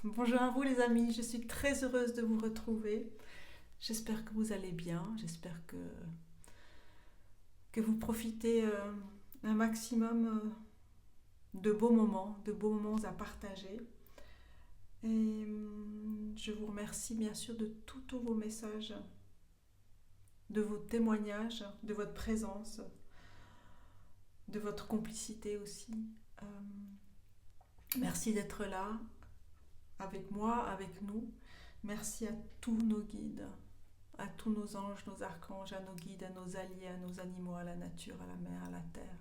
Bonjour à vous les amis, je suis très heureuse de vous retrouver. J'espère que vous allez bien, j'espère que vous profitez un maximum de beaux moments à partager. Et je vous remercie bien sûr de tous vos messages, de vos témoignages, de votre présence, de votre complicité aussi. Euh, Merci d'être là avec moi, avec nous. Merci à tous nos guides, à tous nos anges, nos archanges, à nos guides, à nos alliés, à nos animaux, à la nature, à la mer, à la terre,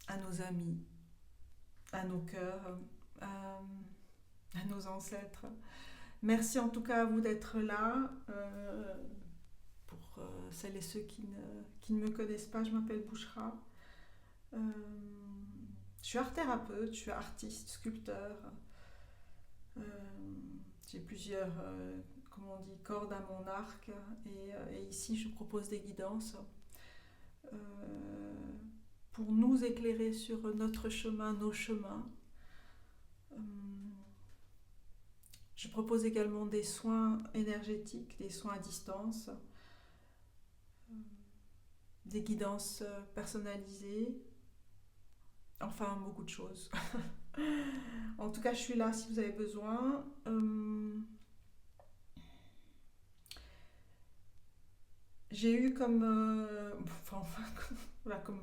à nos amis, à nos cœurs, à nos ancêtres. Merci en tout cas à vous d'être là. Pour celles et ceux qui ne me connaissent pas, je m'appelle Bouchra. Euh, je suis art thérapeute, je suis artiste, sculpteur. Euh, j'ai plusieurs, comment on dit, cordes à mon arc. Et ici, je propose des guidances euh, pour nous éclairer sur notre chemin, nos chemins. Euh, je propose également des soins énergétiques, des soins à distance, des guidances personnalisées, enfin beaucoup de choses. En tout cas, je suis là si vous avez besoin. J'ai eu voilà,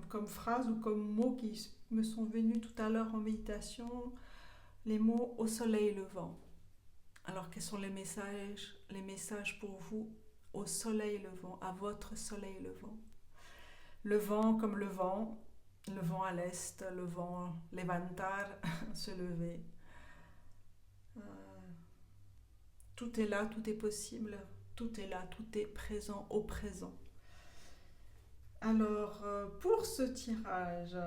comme phrase ou comme mots qui me sont venus tout à l'heure en méditation, les mots au soleil levant. Alors quels sont les messages pour vous au soleil levant, à votre soleil levant? Le vent comme le vent à l'est, le vent levantar, se lever. Euh, tout est là, tout est possible, tout est là, tout est présent au présent. Alors, pour ce tirage,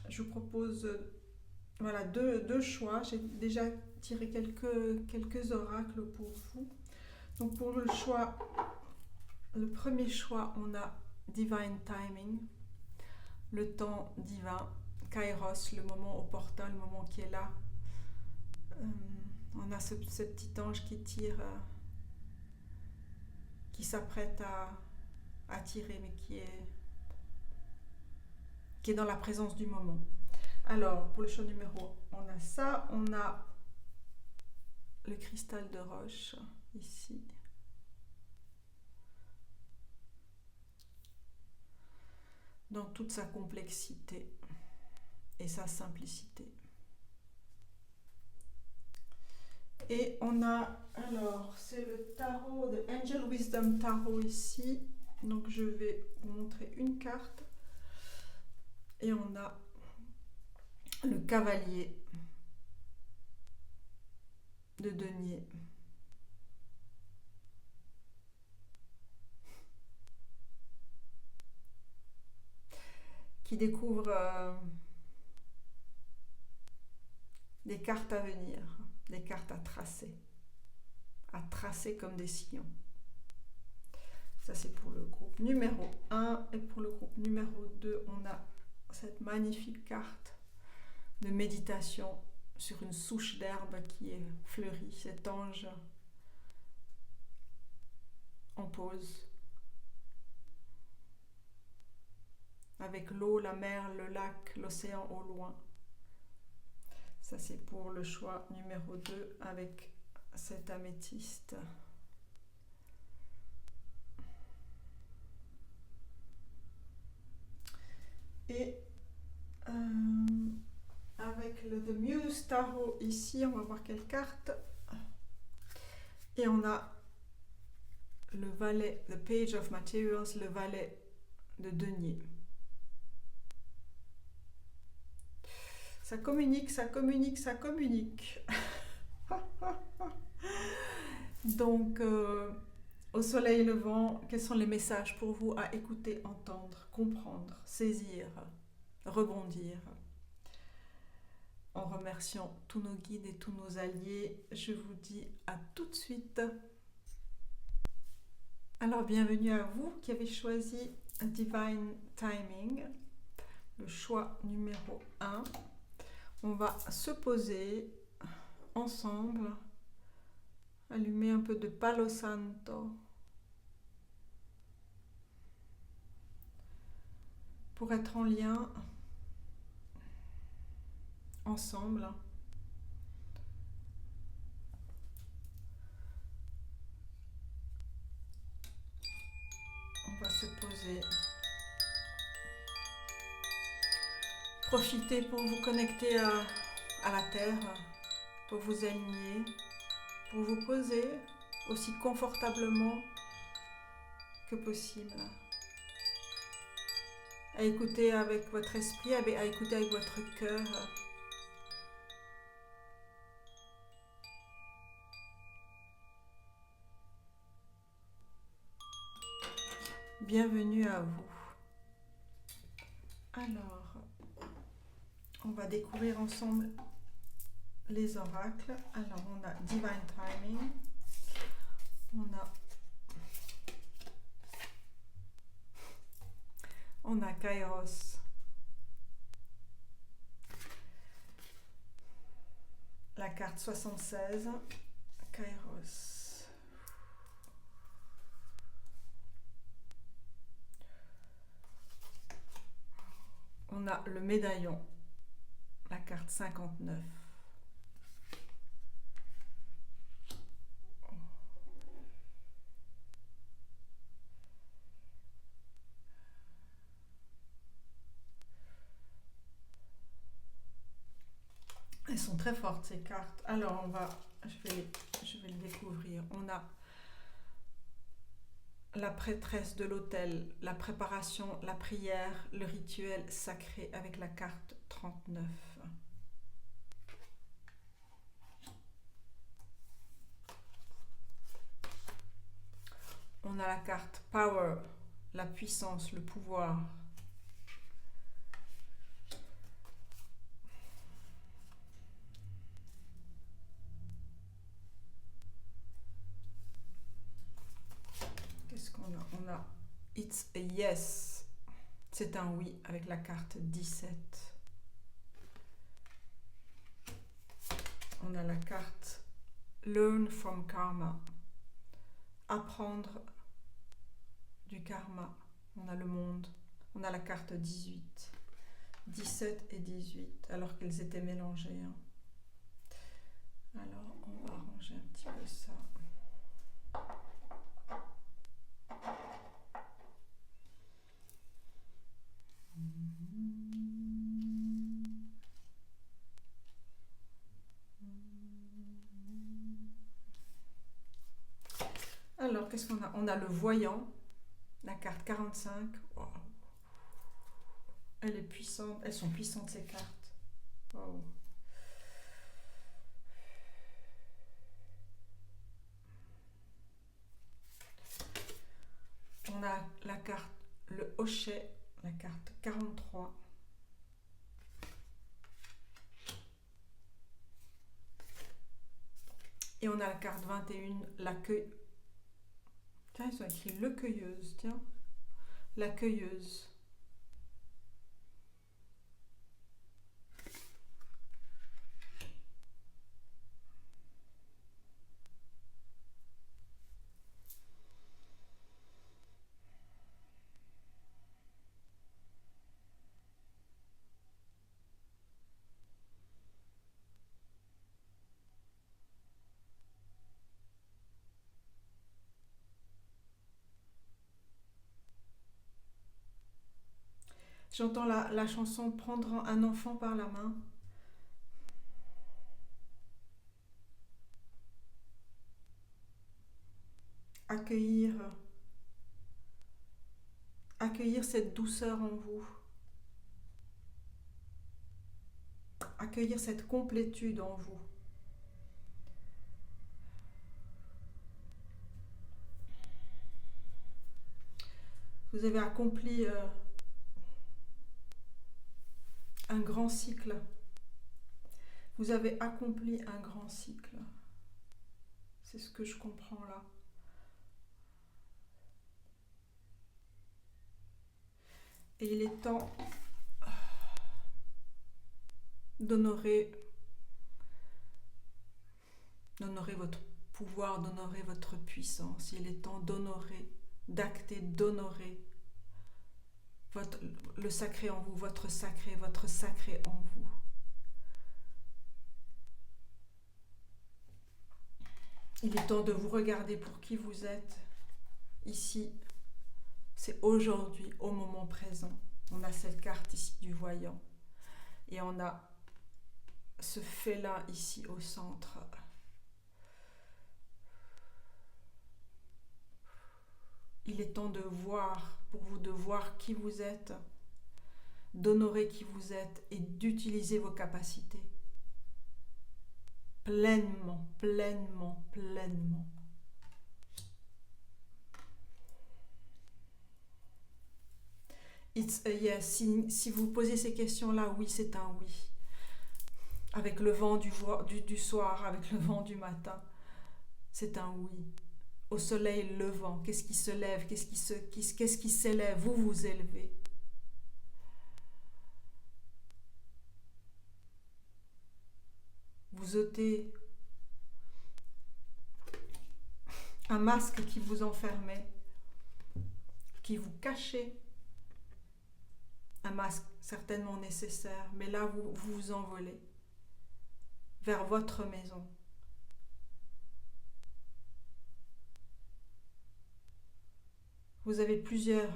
je vous propose voilà, deux choix. J'ai déjà tiré quelques oracles pour vous. Donc, pour le premier choix, on a Divine Timing, le temps divin, Kairos, le moment opportun, le moment qui est là. On a ce petit ange qui tire, qui s'apprête à tirer, mais qui est dans la présence du moment. Alors, pour le choix numéro, on a ça, on a le cristal de roche, ici. Dans toute sa complexité et sa simplicité. Et on a, alors, c'est le tarot de Angel Wisdom Tarot ici. Donc, je vais vous montrer une carte. Et on a le cavalier de denier. Qui découvre des cartes à venir, des cartes à tracer comme des sillons. Ça c'est pour le groupe numéro 1 et pour le groupe numéro 2, on a cette magnifique carte de méditation sur une souche d'herbe qui est fleurie, cet ange en pause, avec l'eau, la mer, le lac, l'océan au loin. Ça c'est pour le choix numéro 2 avec cette améthyste. Et avec le The Muse Tarot ici, on va voir quelle carte. Et on a le valet, the Page of Materials, le valet de denier. Ça communique, ça communique, ça communique. Donc, au soleil levant, quels sont les messages pour vous à écouter, entendre, comprendre, saisir, rebondir? En remerciant tous nos guides et tous nos alliés, je vous dis à tout de suite. Alors, bienvenue à vous qui avez choisi Divine Timing, le choix numéro 1. On va se poser ensemble, allumer un peu de Palo Santo pour être en lien ensemble. On va se poser. Profitez pour vous connecter à la terre, pour vous aligner, pour vous poser aussi confortablement que possible. À écouter avec votre esprit, à écouter avec votre cœur. Bienvenue à vous. Alors, on va découvrir ensemble les oracles. Alors, on a Divine Timing, on a Kairos, la carte 76, Kairos. On a le médaillon, la carte 59. Elles sont très fortes ces cartes. Alors je vais les découvrir. On a la prêtresse de l'autel, la préparation, la prière, le rituel sacré avec la carte 39. On a la carte Power, la puissance, le pouvoir. Qu'est-ce qu'on a? On a It's a Yes. C'est un oui avec la carte 17. On a la carte Learn from Karma. Apprendre du karma. On a le monde. On a la carte 18. 17 et 18, alors qu'elles étaient mélangées. Alors, on va arranger un petit peu ça. Alors, qu'est-ce qu'on a? On a le voyant, la carte 45. Wow. Elle est puissante. Elles sont puissantes, ces cartes. Wow. On a la carte, le hochet, la carte 43. Et on a la carte 21, l'accueil. Tiens, ils ont écrit le cueilleuse, tiens. La cueilleuse. J'entends la chanson Prendre un enfant par la main. Accueillir cette douceur en vous. Accueillir cette complétude en vous. Vous avez accompli un grand cycle. Vous avez accompli un grand cycle. C'est ce que je comprends là. Et il est temps d'honorer votre pouvoir, d'honorer votre puissance. Il est temps d'honorer, d'acter, d'honorer le sacré en vous, votre sacré en vous. Il est temps de vous regarder pour qui vous êtes. Ici, c'est aujourd'hui, au moment présent. On a cette carte ici du voyant. Et on a ce fait-là ici au centre. Il est temps de voir, pour vous, de voir qui vous êtes, d'honorer qui vous êtes et d'utiliser vos capacités. Pleinement, pleinement, pleinement. It's a yes. Si vous posez ces questions-là, oui, c'est un oui. Avec le vent du soir, avec le vent du matin, c'est un oui. Au soleil levant, qu'est-ce qui se lève, qu'est-ce qui s'élève, vous vous élevez. Vous ôtez un masque qui vous enfermait, qui vous cachait. Un masque certainement nécessaire, mais là vous vous envolez vers votre maison. Vous avez plusieurs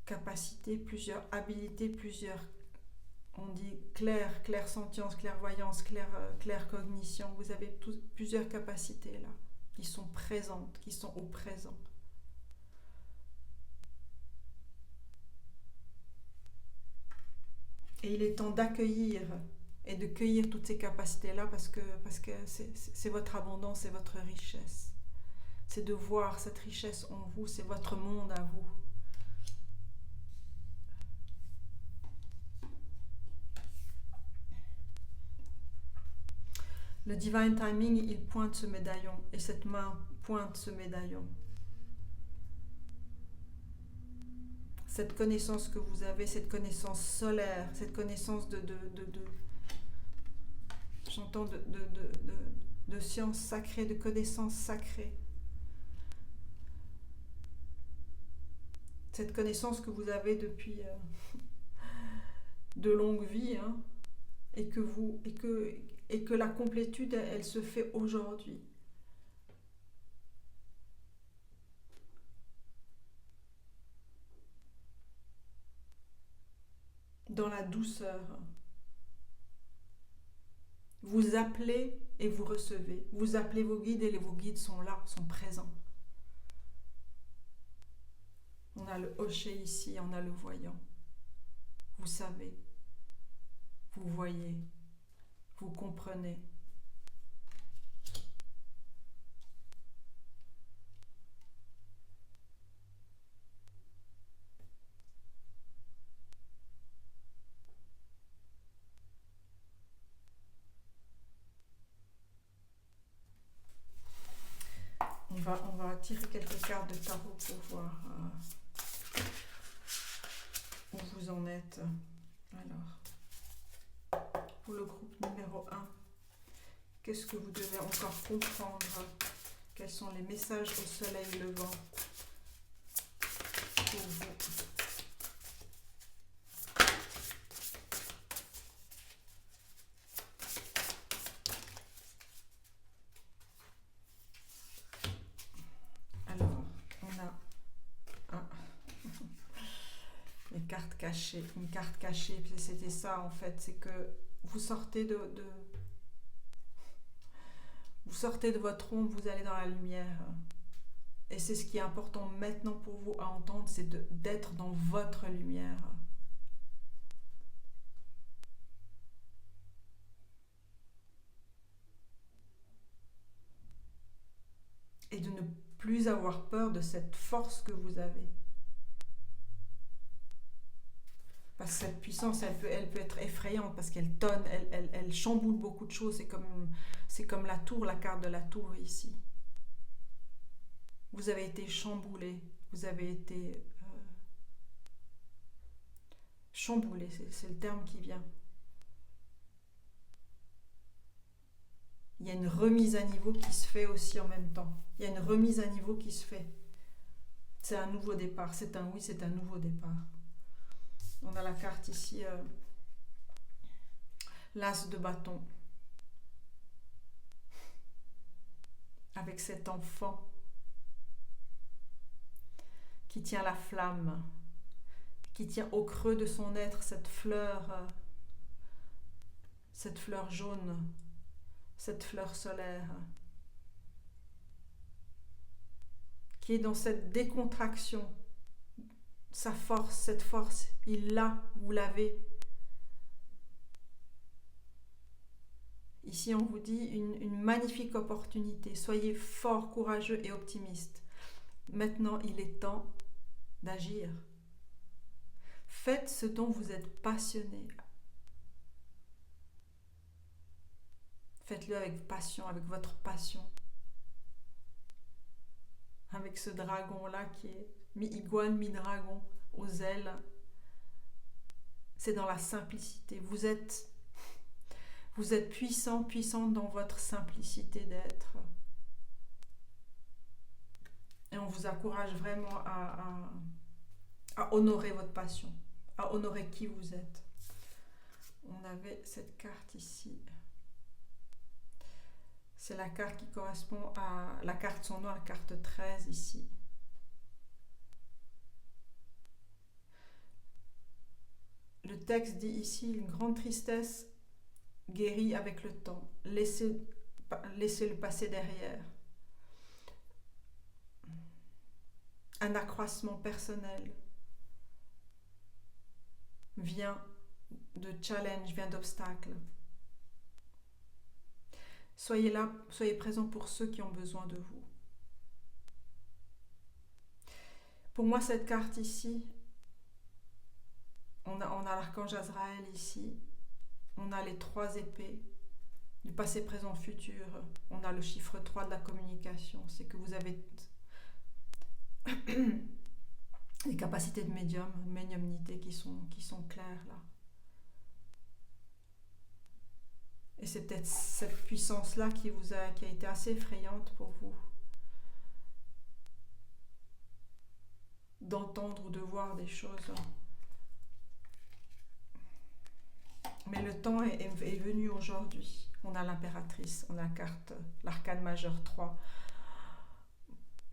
capacités, plusieurs habilités, plusieurs, on dit clairsentience, clairvoyance, claircognition. Vous avez plusieurs capacités là, qui sont présentes, qui sont au présent. Et il est temps d'accueillir et de cueillir toutes ces capacités-là parce que c'est votre abondance, c'est votre richesse. C'est de voir cette richesse en vous, c'est votre monde à vous. Le Divine Timing, il pointe ce médaillon et cette main pointe ce médaillon. Cette connaissance que vous avez, cette connaissance solaire, cette connaissance j'entends de science sacrée, de connaissance sacrée. Cette connaissance que vous avez depuis de longues vies, hein, et que la complétude, elle se fait aujourd'hui. Dans la douceur. Vous appelez et vous recevez. Vous appelez vos guides et vos guides sont là, sont présents. On a le hocher ici, on a le voyant. Vous savez, vous voyez, vous comprenez. On va tirer quelques cartes de tarot pour voir où vous en êtes. Alors, pour le groupe numéro 1, qu'est-ce que vous devez encore comprendre? Quels sont les messages au soleil levant pour vous? Une carte cachée, c'était ça en fait, c'est que vous sortez de votre ombre, vous allez dans la lumière. Et c'est ce qui est important maintenant pour vous à entendre, c'est d'être dans votre lumière. Et de ne plus avoir peur de cette force que vous avez. Parce que cette puissance, elle peut être effrayante parce qu'elle tonne, elle chamboule beaucoup de choses. C'est comme la tour, la carte de la tour ici. Vous avez été chamboulé, vous avez été chamboulé, c'est le terme qui vient. Il y a une remise à niveau qui se fait aussi en même temps. Il y a une remise à niveau qui se fait. C'est un nouveau départ. C'est un nouveau départ. On a la carte ici, l'as de bâton. Avec cet enfant qui tient la flamme, qui tient au creux de son être cette fleur jaune, cette fleur solaire, qui est dans cette décontraction. Sa force, cette force, il l'a, vous l'avez. Ici, on vous dit une magnifique opportunité. Soyez fort, courageux et optimiste. Maintenant, il est temps d'agir. Faites ce dont vous êtes passionné. Faites-le avec passion, avec votre passion. Avec ce dragon-là qui est mi-iguane, mi-dragon, aux ailes. C'est dans la simplicité. Vous êtes puissant, puissante dans votre simplicité d'être. Et on vous encourage vraiment à honorer votre passion, à honorer qui vous êtes. On avait cette carte ici. C'est la carte qui correspond à la carte son nom, la carte 13 ici. Le texte dit ici une grande tristesse guérie avec le temps. Laissez-le passer derrière. Un accroissement personnel vient de challenge, vient d'obstacles. Soyez là, soyez présents pour ceux qui ont besoin de vous. Pour moi, cette carte ici, on a l'archange Azraël ici, on a les 3 épées du passé, présent, futur, on a le chiffre 3 de la communication, c'est que vous avez des capacités de médiumnité qui sont claires là. Et c'est peut-être cette puissance-là qui a été assez effrayante pour vous. D'entendre ou de voir des choses. Mais le temps est venu aujourd'hui. On a l'impératrice, on a la carte, l'arcane majeur 3,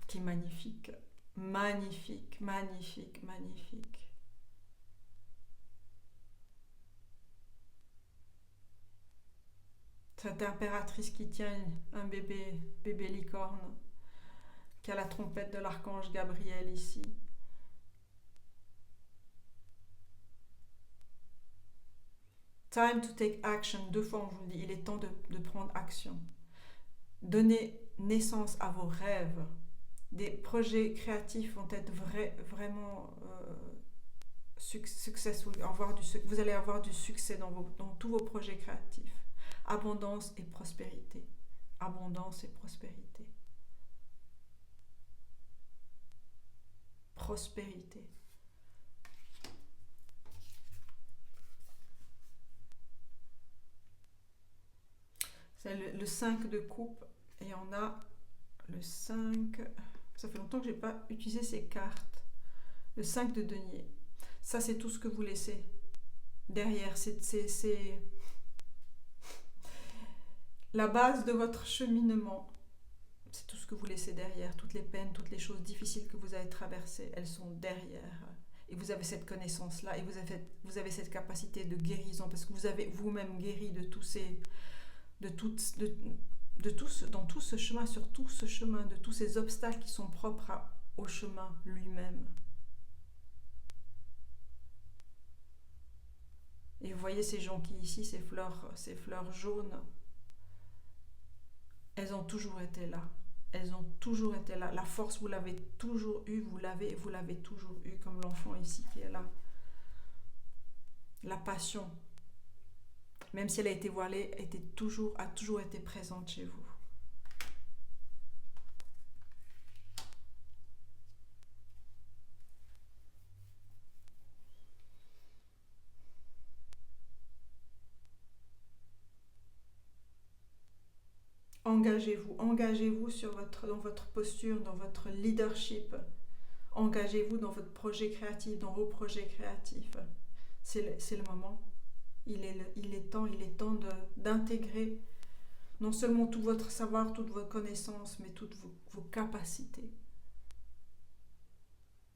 qui est magnifique. Magnifique, magnifique, magnifique. Cette impératrice qui tient un bébé licorne, qui a la trompette de l'archange Gabriel ici. Time to take action, 2 fois on vous le dit, il est temps de prendre action. Donnez naissance à vos rêves. Des projets créatifs vont être vraiment successful. Vous allez avoir du succès dans tous vos projets créatifs. Abondance et prospérité. Abondance et prospérité. Prospérité. C'est le 5 de coupe et on a le 5... Ça fait longtemps que je n'ai pas utilisé ces cartes. Le 5 de denier. Ça, c'est tout ce que vous laissez derrière. C'est la base de votre cheminement. C'est tout ce que vous laissez derrière. Toutes les peines, toutes les choses difficiles que vous avez traversées, elles sont derrière. Et vous avez cette connaissance-là et vous avez cette capacité de guérison parce que vous avez vous-même guéri de tous ces... dans tout ce chemin, sur tout ce chemin, de tous ces obstacles qui sont propres au chemin lui-même. Et vous voyez ces jonquilles ici, ces fleurs jaunes, elles ont toujours été là. Elles ont toujours été là. La force, vous l'avez toujours eue, vous l'avez toujours eue, comme l'enfant ici qui est là. La passion, même si elle a été voilée, a toujours été présente chez vous. engagez-vous dans votre posture, dans votre leadership. Engagez-vous dans votre projet créatif, dans vos projets créatifs. C'est le moment. Il est temps d'intégrer non seulement tout votre savoir, toutes vos connaissances, mais toutes vos capacités.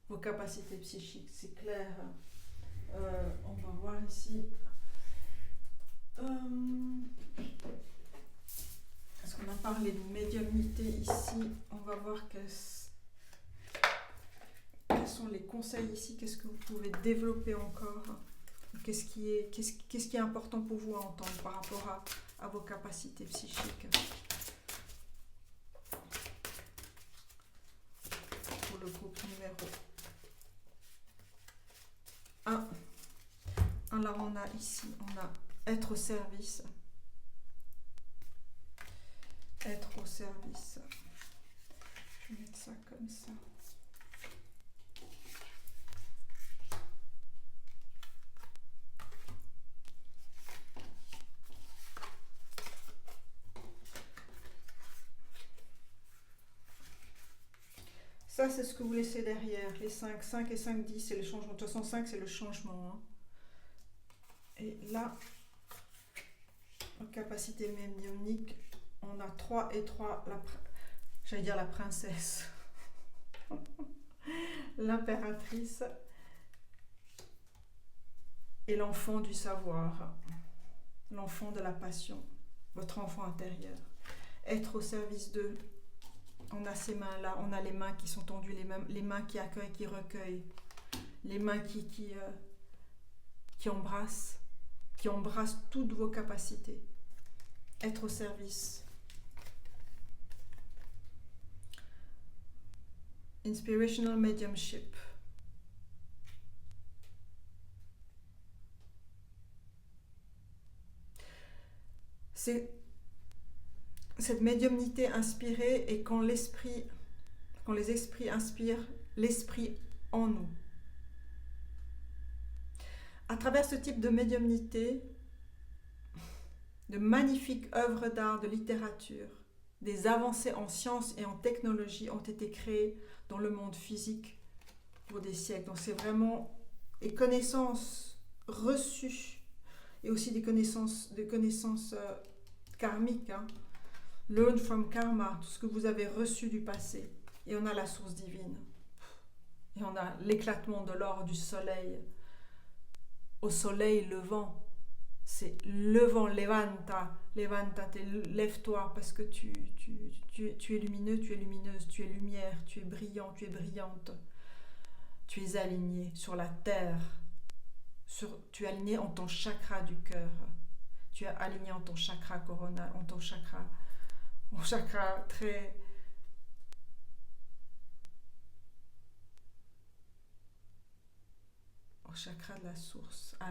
Vos capacités psychiques, c'est clair. On va voir ici. Parce qu'on a parlé de médiumnité ici, on va voir quels sont les conseils ici, qu'est-ce que vous pouvez développer encore, qu'est-ce qui est important pour vous à entendre par rapport à vos capacités psychiques. Pour le groupe numéro 1. Alors on a ici, être au service. Être au service. Je vais mettre ça comme ça. Ça, c'est ce que vous laissez derrière. Les 5 et 5, 10, c'est le changement. De toute façon, 5, c'est le changement. Hein. Et là, en capacité médiumnique, on a 3 et 3, j'allais dire la princesse, l'impératrice et l'enfant du savoir, l'enfant de la passion, votre enfant intérieur. Être au service d'eux. On a ces mains-là, on a les mains qui sont tendues, les mains qui accueillent, qui recueillent, les mains qui embrassent toutes vos capacités. Être au service. Inspirational mediumship. C'est cette médiumnité inspirée et quand les esprits inspirent l'esprit en nous. À travers ce type de médiumnité, de magnifiques œuvres d'art, de littérature, des avancées en sciences et en technologie ont été créées dans le monde physique pour des siècles. Donc c'est vraiment des connaissances reçues et aussi des connaissances karmiques. Hein. Learn from karma, tout ce que vous avez reçu du passé. Et on a la source divine. Et on a l'éclatement de l'or du soleil. Au soleil levant. C'est levant, levanta, lève-toi parce que tu es lumineux, tu es lumineuse, tu es lumière, tu es brillant, tu es brillante. Tu es aligné sur la terre. Tu es aligné en ton chakra du cœur. Tu es aligné en ton chakra coronal, en ton chakra très... au chakra de la source, à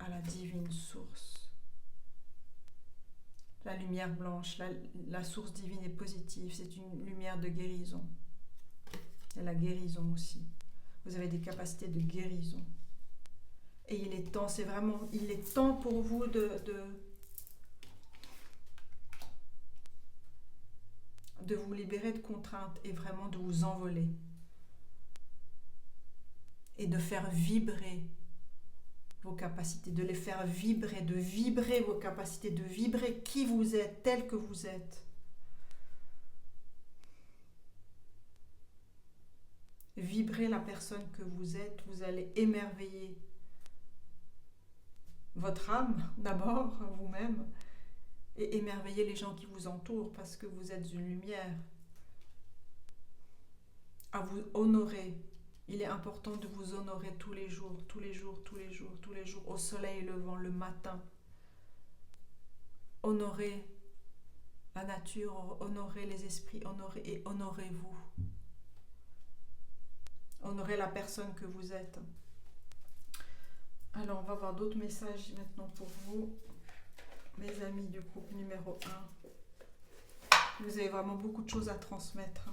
la divine source. La lumière blanche, la source divine est positive, c'est une lumière de guérison. Et la guérison aussi. Vous avez des capacités de guérison. Et il est temps pour vous de vous libérer de contraintes et vraiment de vous envoler. Et de faire vibrer vos capacités, de les faire vibrer, de vibrer vos capacités, de vibrer qui vous êtes, tel que vous êtes. Vibrez la personne que vous êtes, vous allez émerveiller votre âme d'abord, vous-même, et émerveiller les gens qui vous entourent parce que vous êtes une lumière. À vous honorer. Il est important de vous honorer tous les jours, au soleil levant, le matin. Honorez la nature, honorez les esprits, honorez-vous. Honorez la personne que vous êtes. Alors, on va voir d'autres messages maintenant pour vous, mes amis du groupe numéro 1. Vous avez vraiment beaucoup de choses à transmettre,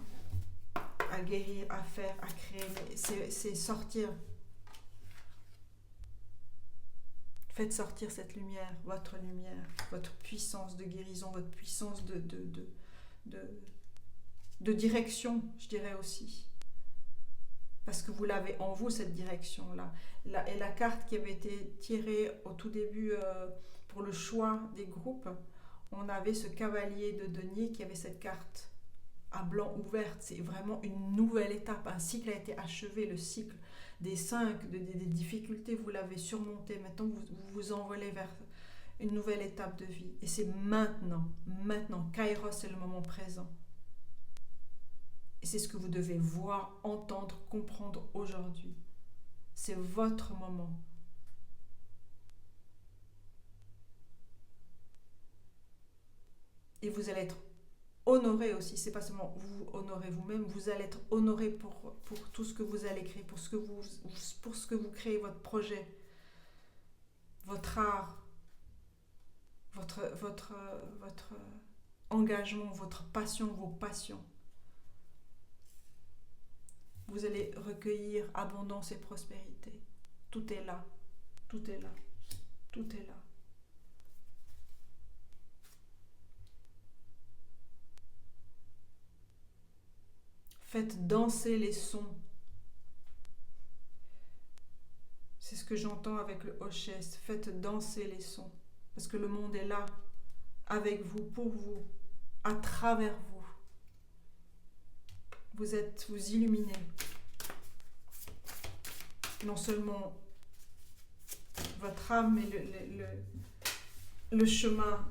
à guérir, à faire, à créer. C'est sortir. Faites sortir cette lumière, votre puissance de guérison, votre puissance de direction, je dirais aussi. Parce que vous l'avez en vous, cette direction-là. Et la carte qui avait été tirée au tout début pour le choix des groupes, on avait ce cavalier de denier qui avait cette carte à blanc ouverte. C'est vraiment une nouvelle étape. Un cycle a été achevé, le cycle des 5, des difficultés, vous l'avez surmonté. Maintenant, vous vous envolez vers une nouvelle étape de vie. Et c'est maintenant. Kairos, c'est le moment présent. Et c'est ce que vous devez voir, entendre, comprendre aujourd'hui. C'est votre moment. Et vous allez être honoré aussi. C'est pas seulement vous honorer vous-même, vous allez être honoré pour tout ce que vous allez créer, pour ce que vous créez, votre projet, votre art, votre engagement, votre passion, vos passions. Vous allez recueillir abondance et prospérité. Tout est là. Tout est là. Tout est là. Faites danser les sons. C'est ce que j'entends avec le Hochès. Faites danser les sons. Parce que le monde est là, avec vous, pour vous, à travers vous. Vous illuminez. Non seulement votre âme, mais le chemin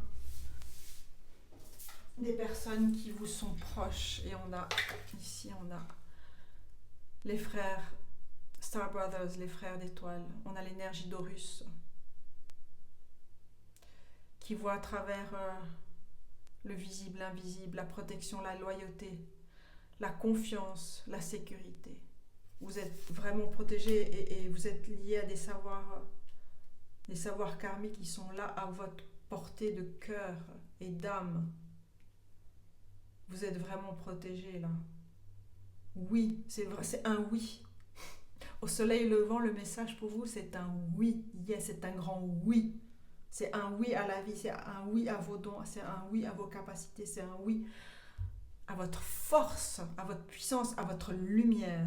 des personnes qui vous sont proches. Et on a les frères Star Brothers, les frères d'étoiles. On a l'énergie d'Horus qui voit à travers le visible, l'invisible, la protection, la loyauté, la confiance, la sécurité. Vous êtes vraiment protégés et vous êtes liés à des savoirs karmiques qui sont là à votre portée de cœur et d'âme. Vous êtes vraiment protégés là. Oui, c'est vrai, c'est un oui. Au soleil levant, le message pour vous, c'est un oui. Yes, c'est un grand oui. C'est un oui à la vie, c'est un oui à vos dons, c'est un oui à vos capacités, c'est un oui à votre force, à votre puissance, à votre lumière.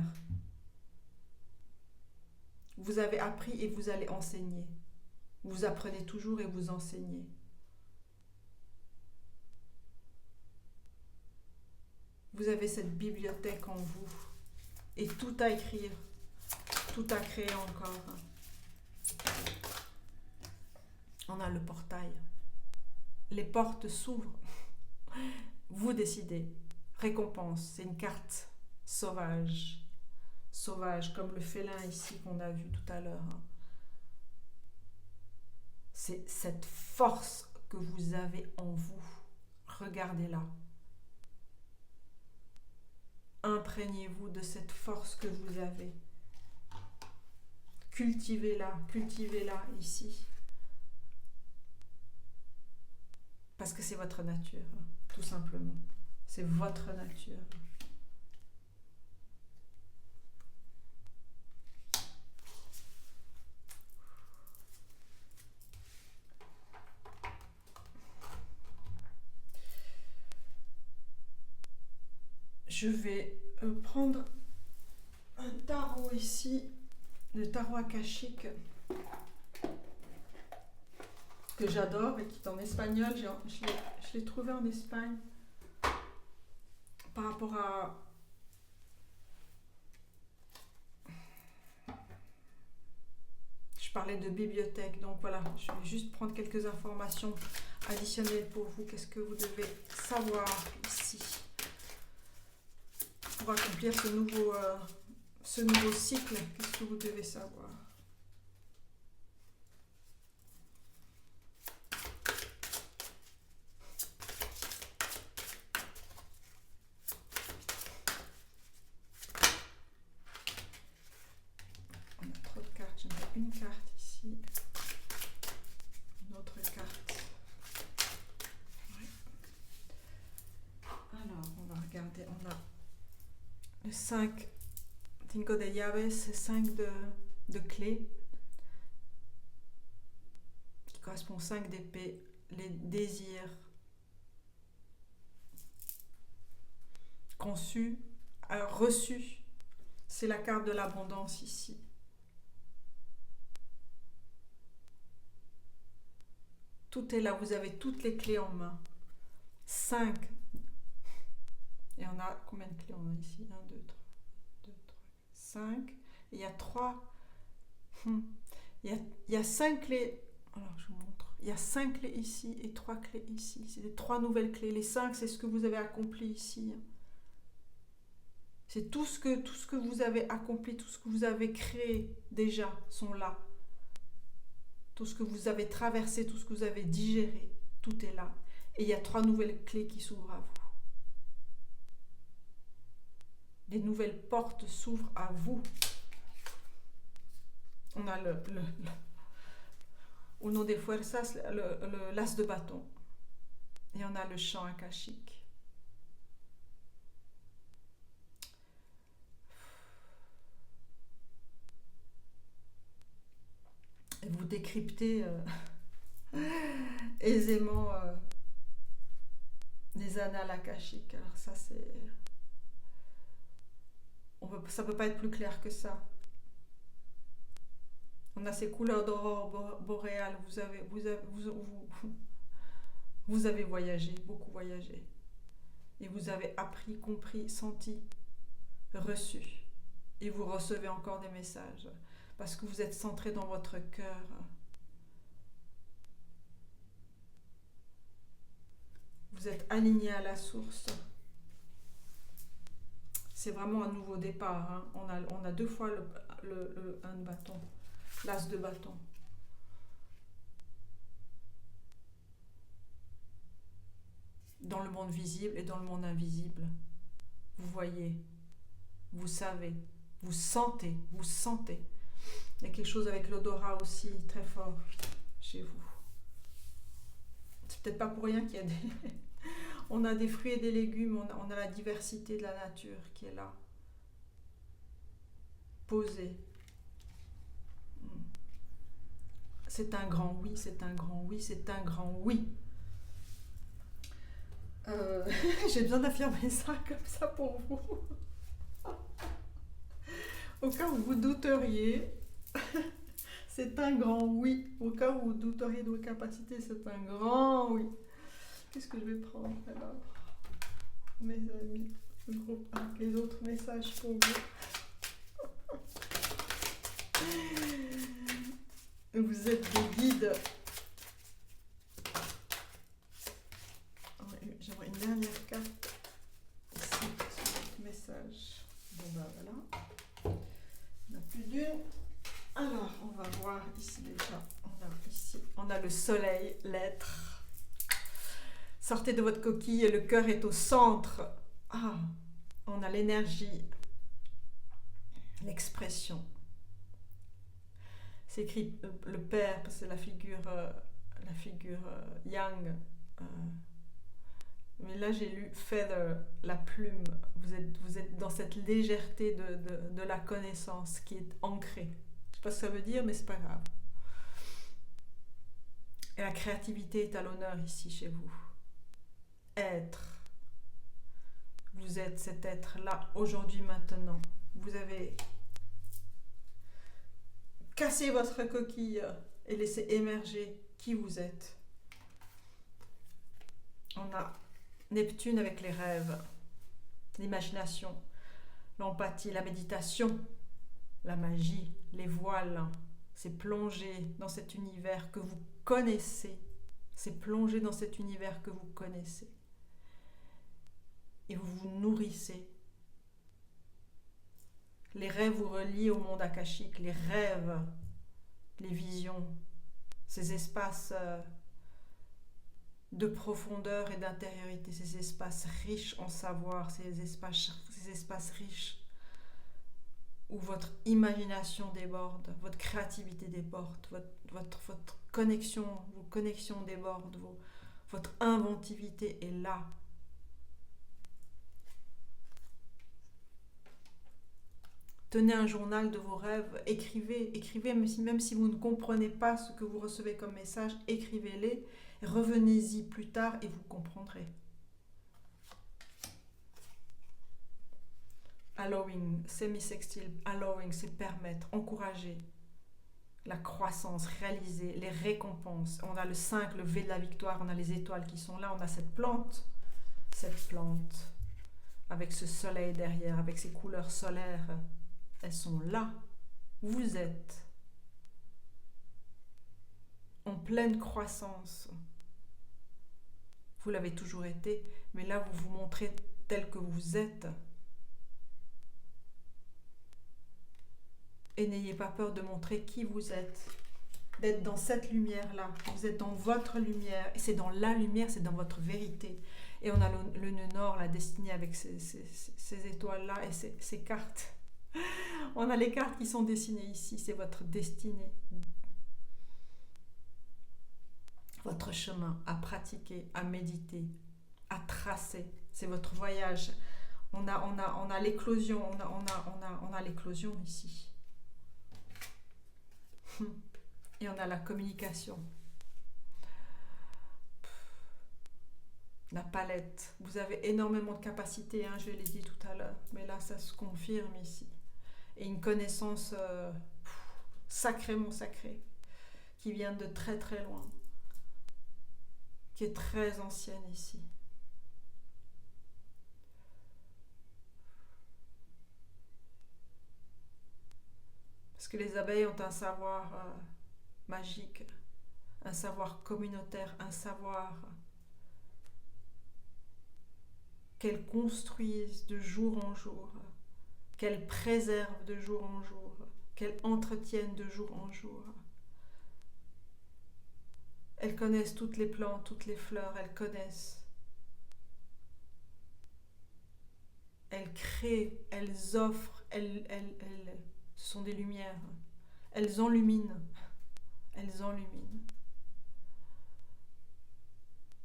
Vous avez appris et vous allez enseigner. Vous apprenez toujours et vous enseignez. Vous avez cette bibliothèque en vous et tout à écrire, tout à créer encore. On a le portail. Les portes s'ouvrent. Vous décidez. Récompense, c'est une carte sauvage. Sauvage, comme le félin ici qu'on a vu tout à l'heure. C'est cette force que vous avez en vous. Regardez-la. Imprégnez-vous de cette force que vous avez. Cultivez-la ici. Parce que c'est votre nature, tout simplement. C'est votre nature. Je vais prendre un tarot ici, le tarot akashique que j'adore et qui est en espagnol. Je l'ai trouvé en Espagne par rapport à... Je parlais de bibliothèque, donc voilà, je vais juste prendre quelques informations additionnelles pour vous. Qu'est-ce que vous devez savoir ici pour accomplir ce nouveau cycle? Qu'est-ce que vous devez savoir? On a trop de cartes. J'aimerais une carte ici. Une autre carte. Ouais. Alors, on va regarder. On a le 5 Cinco de llaves, 5 de clés. correspond au 5 d'épée, les désirs conçus, reçus. C'est la carte de l'abondance ici. Tout est là, vous avez toutes les clés en main. 5. Et on a combien de clés on a ici? 1, 2, 3, 5. Et il y a 3. Il y a 5 clés. Alors je vous montre. Il y a 5 clés ici et 3 clés ici. C'est les 3 nouvelles clés. Les 5, c'est ce que vous avez accompli ici. C'est tout ce que vous avez accompli, tout ce que vous avez créé déjà sont là. Tout ce que vous avez traversé, tout ce que vous avez digéré, tout est là. Et il y a 3 nouvelles clés qui s'ouvrent à vous. Des nouvelles portes s'ouvrent à vous. On a au nom des fuerzas, l'as de bâton. Et on a le chant akashique. Et vous décryptez aisément les annales akashiques. Alors ça, ça peut pas être plus clair que ça. On a ces couleurs d'aurore boréale. Vous avez voyagé, beaucoup voyagé. Et vous avez appris, compris, senti, reçu. Et vous recevez encore des messages. Parce que vous êtes centré dans votre cœur. Vous êtes aligné à la source. C'est vraiment un nouveau départ. Hein. On a 2 fois le 1 de bâton. L'as de bâton. Dans le monde visible et dans le monde invisible. Vous voyez, vous savez, vous sentez. Il y a quelque chose avec l'odorat aussi très fort chez vous. C'est peut-être pas pour rien qu'il y a on a des fruits et des légumes, on a la diversité de la nature qui est là. Posée. C'est un grand oui, c'est un grand oui, c'est un grand oui. J'ai besoin d'affirmer ça comme ça pour vous. Au cas où vous douteriez, c'est un grand oui. Au cas où vous douteriez de vos capacités, c'est un grand oui. Qu'est-ce que je vais prendre alors, mes amis, le groupe 1, les autres messages pour vous. Vous êtes des guides. J'aimerais une dernière carte ici sur votre message. Bon ben voilà. Il n'y en a plus d'une. Alors, on va voir ici déjà. On a le soleil, l'être. Sortez de votre coquille et le cœur est au centre. Ah, on a l'énergie, l'expression. C'est écrit le père, parce que c'est la figure yang. Mais là, j'ai lu feather, la plume. Vous êtes dans cette légèreté de la connaissance qui est ancrée. Je ne sais pas ce que ça veut dire, mais c'est pas grave. Et la créativité est à l'honneur ici chez vous. Être. Vous êtes cet être-là, aujourd'hui, maintenant. Vous avez cassé votre coquille et laissé émerger qui vous êtes. On a Neptune avec les rêves, l'imagination, l'empathie, la méditation, la magie, les voiles. C'est plonger dans cet univers que vous connaissez. C'est plonger dans cet univers que vous connaissez. Et vous vous nourrissez. Les rêves vous relient au monde akashique. Les rêves, les visions, ces espaces de profondeur et d'intériorité, ces espaces riches en savoir, ces espaces riches où votre imagination déborde, votre créativité déborde, votre connexion, vos connexions débordent, votre inventivité est là. Tenez un journal de vos rêves, écrivez, même si vous ne comprenez pas ce que vous recevez comme message, écrivez-les, revenez-y plus tard et vous comprendrez. Allowing, semi-sextile, allowing, c'est permettre, encourager la croissance, réaliser, les récompenses. On a le 5, le V de la victoire, on a les étoiles qui sont là, on a cette plante avec ce soleil derrière, avec ces couleurs solaires, elles sont là. Vous êtes en pleine croissance. Vous l'avez toujours été, mais là vous vous montrez tel que vous êtes. Et n'ayez pas peur de montrer qui vous êtes, d'être dans cette lumière-là. Vous êtes dans votre lumière, et c'est dans la lumière, c'est dans votre vérité. Et on a le nœud nord, la destinée avec ces étoiles-là et ces cartes. On a les cartes qui sont dessinées ici, c'est votre destinée. Votre chemin à pratiquer, à méditer, à tracer. C'est votre voyage. On a l'éclosion, on a l'éclosion ici. Et on a la communication. La palette. Vous avez énormément de capacités, je l'ai dit tout à l'heure. Mais là, ça se confirme ici. Et une connaissance sacrément sacrée, qui vient de très très loin, qui est très ancienne ici. Parce que les abeilles ont un savoir magique, un savoir communautaire, un savoir qu'elles construisent de jour en jour, qu'elles préservent de jour en jour, qu'elles entretiennent de jour en jour. Elles connaissent toutes les plantes, toutes les fleurs, elles connaissent. Elles créent, elles offrent, ce sont des lumières. Elles enluminent. Elles enluminent.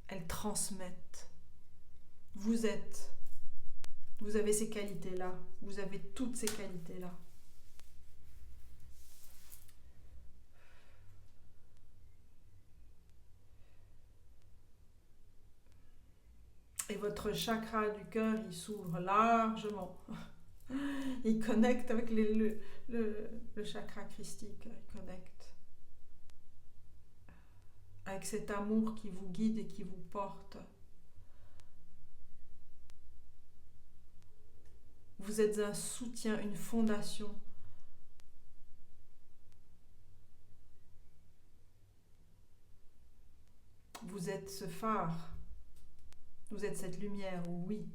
Elles transmettent. Vous avez ces qualités-là. Vous avez toutes ces qualités-là. Et votre chakra du cœur, il s'ouvre largement. Il connecte avec le chakra christique. Il connecte avec cet amour qui vous guide et qui vous porte. Vous êtes un soutien, une fondation. Vous êtes ce phare. Vous êtes cette lumière, oui.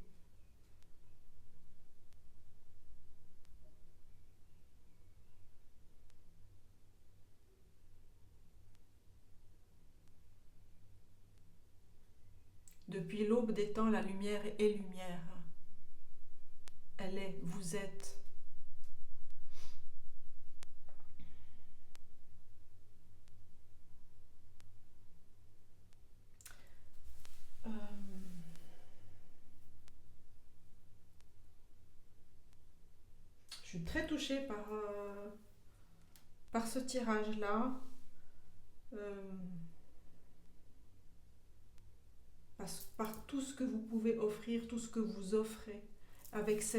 Depuis l'aube des temps, la lumière est lumière. Elle est, vous êtes. Je suis très touchée par ce tirage-là. Par tout ce que vous pouvez offrir, tout ce que vous offrez, avec ce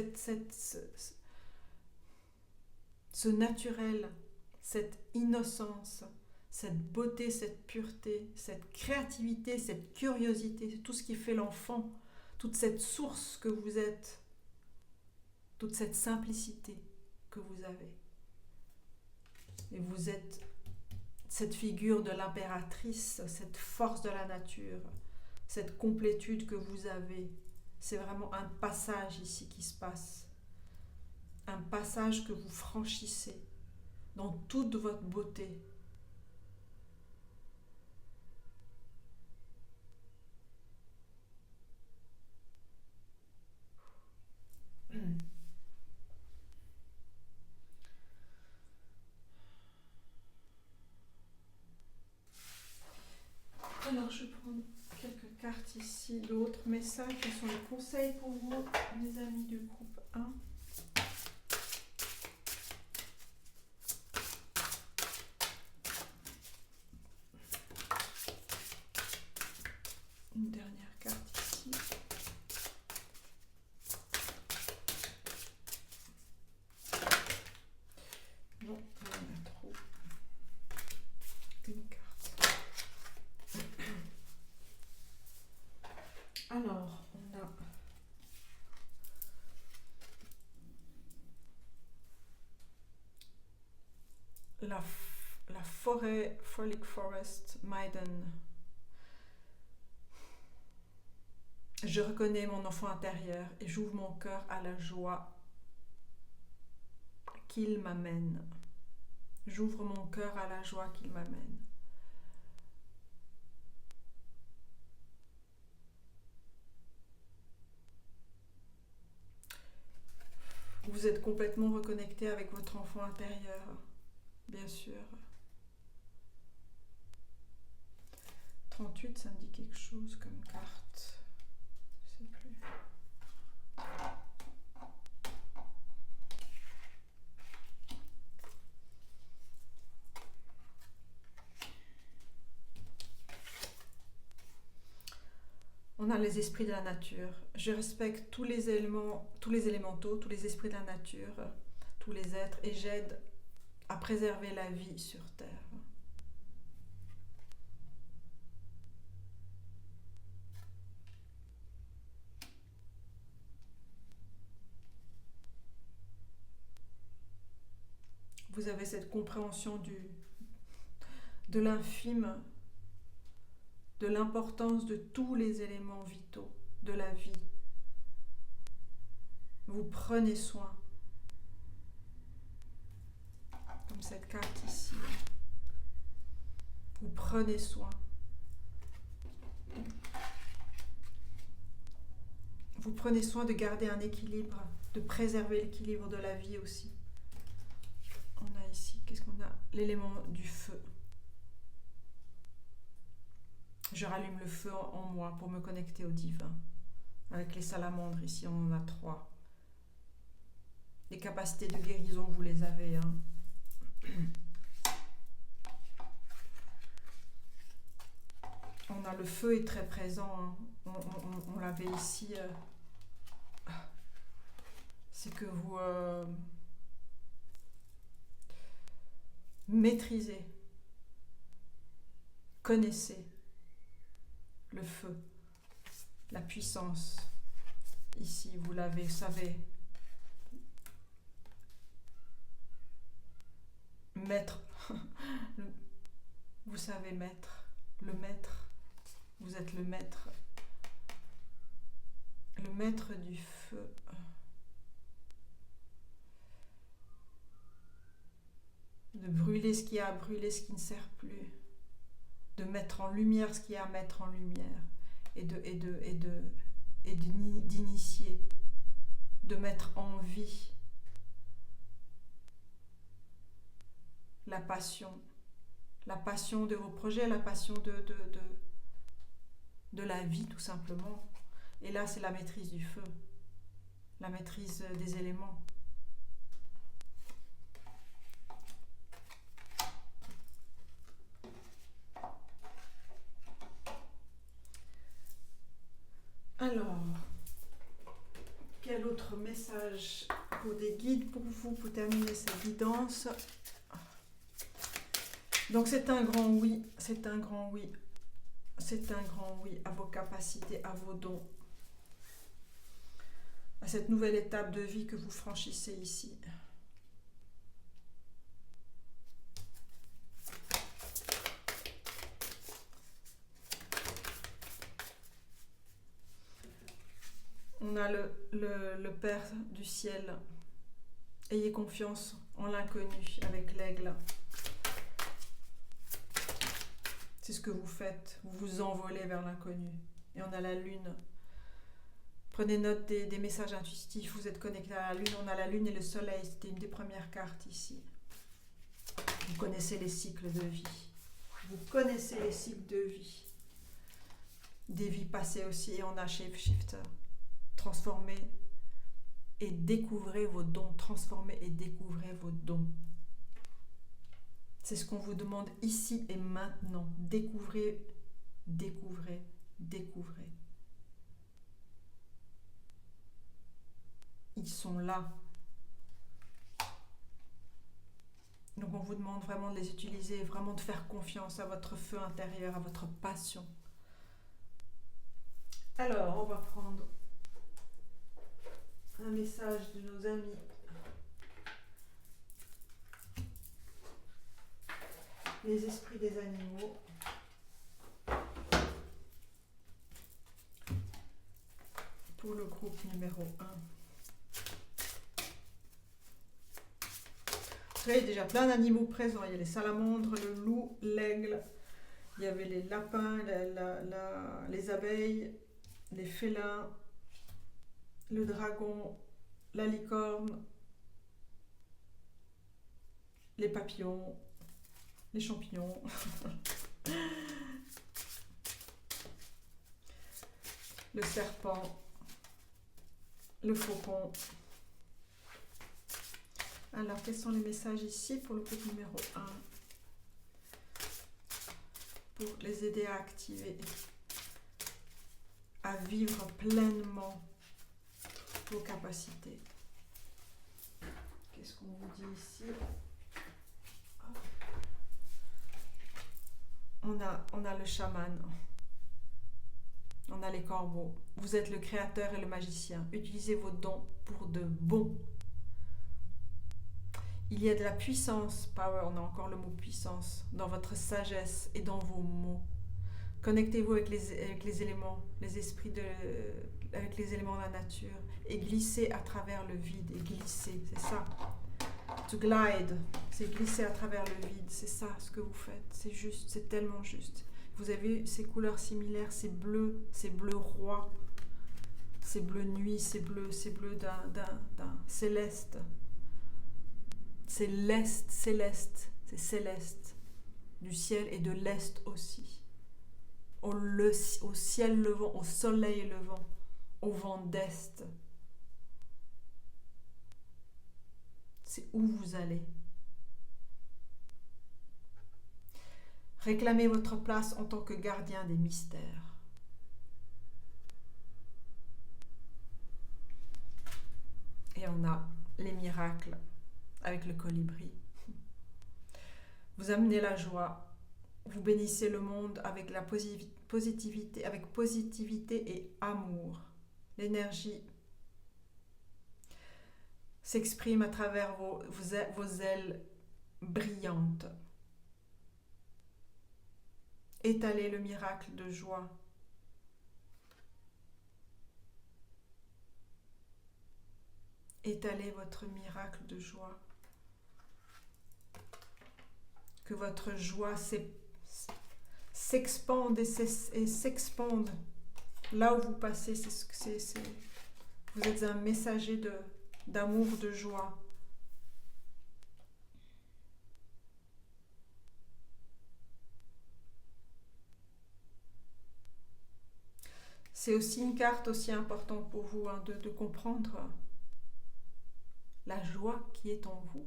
naturel, cette innocence, cette beauté, cette pureté, cette créativité, cette curiosité, tout ce qui fait l'enfant, toute cette source que vous êtes, toute cette simplicité que vous avez. Et vous êtes cette figure de l'impératrice, cette force de la nature, cette complétude que vous avez. C'est vraiment un passage ici qui se passe. Un passage que vous franchissez dans toute votre beauté. Alors je vais prendre quelques cartes ici, d'autres messages, quels sont les conseils pour vous, les amis du groupe 1. la forêt, Frolic Forest, Maiden. Je reconnais mon enfant intérieur et j'ouvre mon cœur à la joie qu'il m'amène. J'ouvre mon cœur à la joie qu'il m'amène. Vous êtes complètement reconnecté avec votre enfant intérieur, bien sûr. 38, ça me dit quelque chose comme carte. Je ne sais plus. On a les esprits de la nature. Je respecte tous les élémentaux, tous les esprits de la nature, tous les êtres, et j'aide à préserver la vie sur Terre. Vous avez cette compréhension de l'infime, de l'importance de tous les éléments vitaux de la vie. Vous prenez soin, comme cette carte ici. Vous prenez soin. Vous prenez soin de garder un équilibre, de préserver l'équilibre de la vie aussi. On a ici, qu'est-ce qu'on a? L'élément du feu. Je rallume le feu en moi pour me connecter au divin. Avec les salamandres, ici on en a 3. Les capacités de guérison, vous les avez. Hein. On a le feu est très présent. Hein. On l'avait ici. C'est que vous maîtrisez, connaissez le feu, la puissance. Ici, vous l'avez, savez. Maître, vous savez maître, le maître, vous êtes le maître du feu. De brûler ce qui a à brûler, ce qui ne sert plus, de mettre en lumière ce qui a à mettre en lumière, et d'initier, de mettre en vie la passion de vos projets, la passion de la vie tout simplement. Et là, c'est la maîtrise du feu, la maîtrise des éléments. Alors, quel autre message pour des guides pour vous, pour terminer cette guidance? Donc c'est un grand oui, c'est un grand oui, c'est un grand oui à vos capacités, à vos dons, à cette nouvelle étape de vie que vous franchissez ici. On a le Père du ciel. Ayez confiance en l'inconnu avec l'aigle. C'est ce que vous faites. Vous vous envolez vers l'inconnu. Et on a la lune. Prenez note des messages intuitifs. Vous êtes connecté à la lune. On a la lune et le soleil. C'était une des premières cartes ici. Vous connaissez les cycles de vie. Vous connaissez les cycles de vie. Des vies passées aussi. Et on a Shapeshifter. Transformez et découvrez vos dons. Transformez et découvrez vos dons. C'est ce qu'on vous demande ici et maintenant. Découvrez, découvrez, découvrez. Ils sont là. Donc on vous demande vraiment de les utiliser, vraiment de faire confiance à votre feu intérieur, à votre passion. Alors, on va prendre un message de nos amis. les esprits des animaux. Pour le groupe numéro 1. Vous voyez, déjà plein d'animaux présents. Il y a les salamandres, le loup, l'aigle. Il y avait les lapins, les abeilles, les félins, le dragon, la licorne, les papillons, les champignons. Le serpent, le faucon. Alors, quels sont les messages ici pour le groupe numéro 1? Pour les aider à activer, à vivre pleinement vos capacités. Qu'est-ce qu'on vous dit ici? On a le chaman. On a les corbeaux. Vous êtes le créateur et le magicien. Utilisez vos dons pour de bon. Il y a de la puissance, power, on a encore le mot puissance, dans votre sagesse et dans vos mots. Connectez-vous avec les éléments, les esprits, avec les éléments de la nature et glissez à travers le vide. Et glissez, c'est ça. To glide, c'est glisser à travers le vide. C'est ça ce que vous faites. C'est juste, c'est tellement juste. Vous avez ces couleurs similaires, c'est bleu roi, c'est bleu nuit, c'est bleu d'un céleste. C'est l'est céleste, c'est céleste, du ciel et de l'est aussi. Au ciel levant, au soleil levant, au vent d'est. C'est où vous allez. Réclamez votre place en tant que gardien des mystères. Et on a les miracles avec le colibri. Vous amenez la joie, vous bénissez le monde avec la positivité, et amour. L'énergie s'exprime à travers vos ailes brillantes. Étalez le miracle de joie. Étalez votre miracle de joie. Que votre joie s'expande et s'expande. Là où vous passez, vous êtes un messager d'amour, de joie. C'est aussi une carte aussi importante pour vous de comprendre la joie qui est en vous.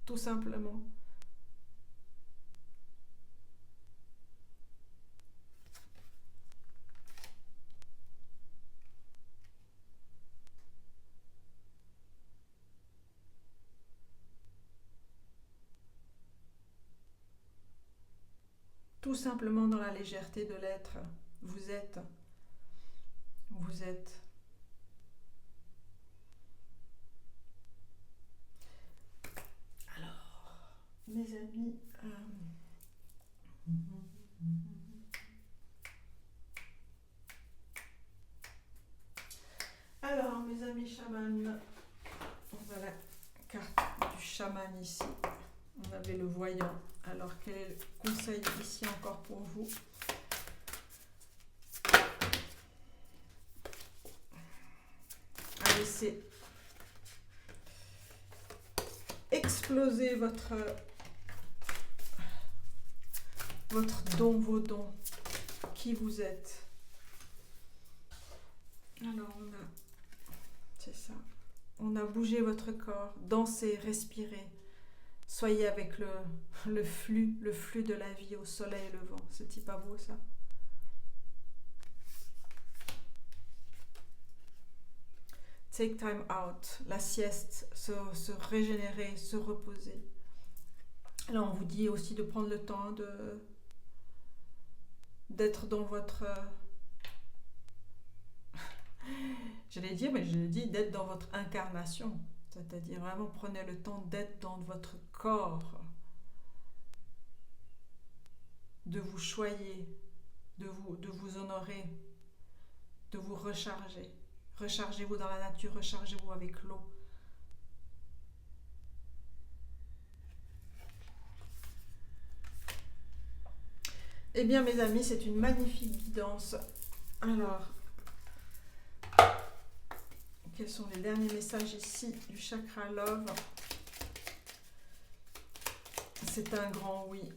Tout simplement. Tout simplement dans la légèreté de l'être. Vous êtes. Mes amis, alors mes amis chamans, on a la carte du chaman ici, on avait le voyant, alors quel est le conseil ici encore pour vous? À laisser exploser votre don, vos dons, qui vous êtes. Alors c'est ça, on a bougé votre corps, dansez, respirez, soyez avec le flux de la vie au soleil levant. C'est-il pas beau ça? Take time out, la sieste, se régénérer, se reposer. Alors on vous dit aussi de prendre le temps d'être dans votre... J'allais dire, mais je le dis, d'être dans votre incarnation. C'est-à-dire vraiment prenez le temps d'être dans votre corps. de vous choyer, de vous honorer, de vous recharger. Rechargez-vous dans la nature, rechargez-vous avec l'eau. Eh bien mes amis, c'est une magnifique guidance. Alors, quels sont les derniers messages ici du chakra Love? C'est un grand oui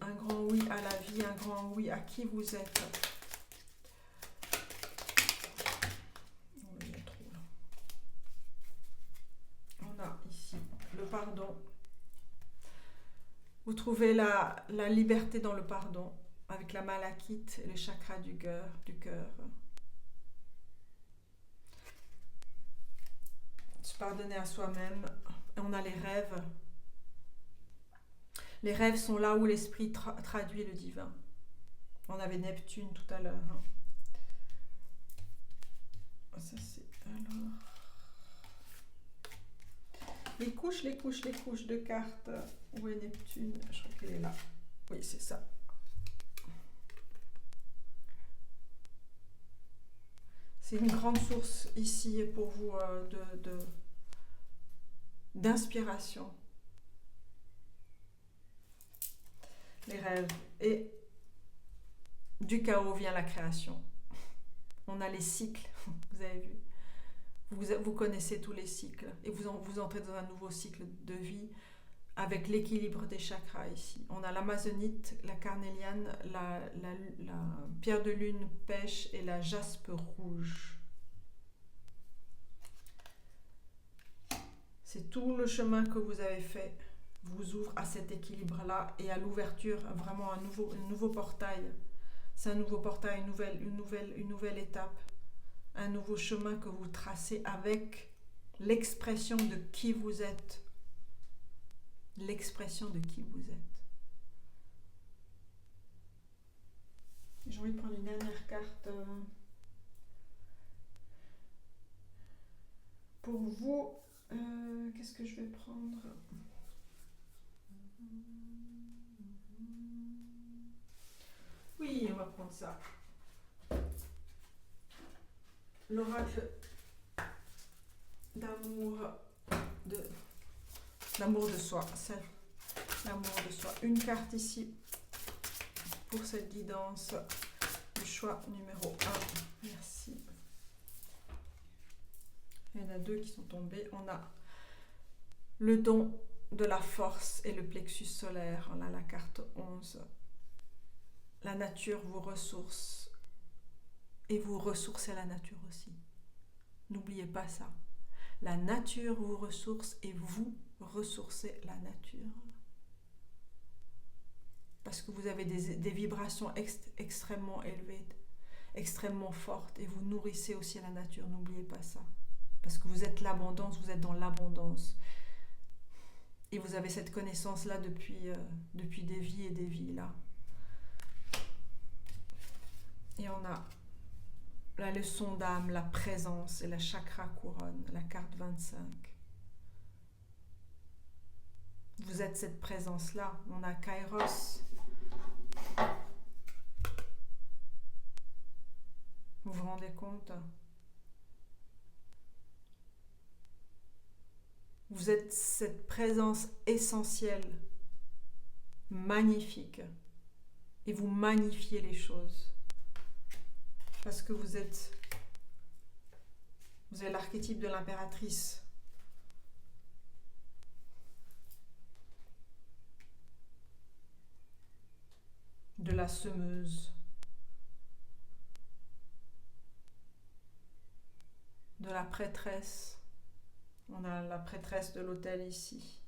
à la vie, un grand oui à qui vous êtes. On a ici le pardon. Vous trouvez la liberté dans le pardon, avec la malachite et le chakra du cœur. Se pardonner à soi-même. Et on a les rêves. Les rêves sont là où l'esprit traduit le divin. On avait Neptune tout à l'heure. Ça c'est alors... Les couches de cartes. Où est Neptune? Je crois qu'elle est là. Oui, c'est ça. C'est une grande source ici pour vous d'inspiration. Les rêves. Et du chaos vient la création. On a les cycles, vous avez vu. Vous connaissez tous les cycles et vous entrez dans un nouveau cycle de vie avec l'équilibre des chakras ici. On a l'amazonite, la carnéliane, la pierre de lune pêche et la jaspe rouge. C'est tout le chemin que vous avez fait vous ouvre à cet équilibre-là et à l'ouverture, vraiment un nouveau portail. C'est un nouveau portail, une nouvelle étape. Un nouveau chemin que vous tracez avec l'expression de qui vous êtes. L'expression de qui vous êtes. J'ai envie de prendre une dernière carte pour vous. Qu'est-ce que je vais prendre? Oui, on va prendre ça. L'oracle d'amour de soi. C'est l'amour de soi. Une carte ici pour cette guidance. Le choix numéro 1. Merci. Il y en a 2 qui sont tombés. On a le don de la force et le plexus solaire. On a la carte 11. La nature vous ressource. Et vous ressourcez la nature aussi. N'oubliez pas ça. La nature vous ressource et vous ressourcez la nature. Parce que vous avez des vibrations extrêmement élevées, extrêmement fortes, et vous nourrissez aussi la nature. N'oubliez pas ça. Parce que vous êtes l'abondance, vous êtes dans l'abondance. Et vous avez cette connaissance-là depuis des vies et des vies là. Et on a la leçon d'âme, la présence et la chakra couronne, la carte 25. Vous êtes cette présence-là. On a Kairos. Vous vous rendez compte? Vous êtes cette présence essentielle, magnifique. Et vous magnifiez les choses. Parce que vous avez l'archétype de l'impératrice. De la semeuse. De la prêtresse. On a la prêtresse de l'autel ici.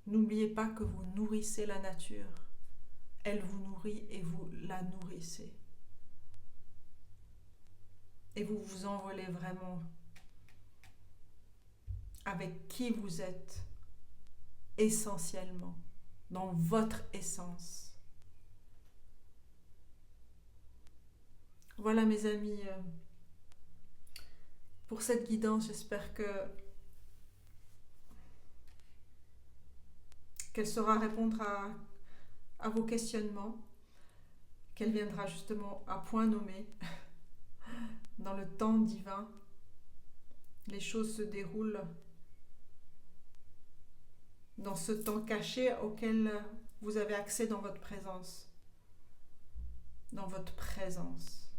N'oubliez pas que vous nourrissez la nature. Elle vous nourrit et vous la nourrissez. Et vous vous envolez vraiment avec qui vous êtes essentiellement, dans votre essence. Voilà mes amis, pour cette guidance, j'espère que qu'elle saura répondre à vos questionnements, qu'elle viendra justement à point nommé dans le temps divin. Les choses se déroulent dans ce temps caché auquel vous avez accès dans votre présence. Dans votre présence.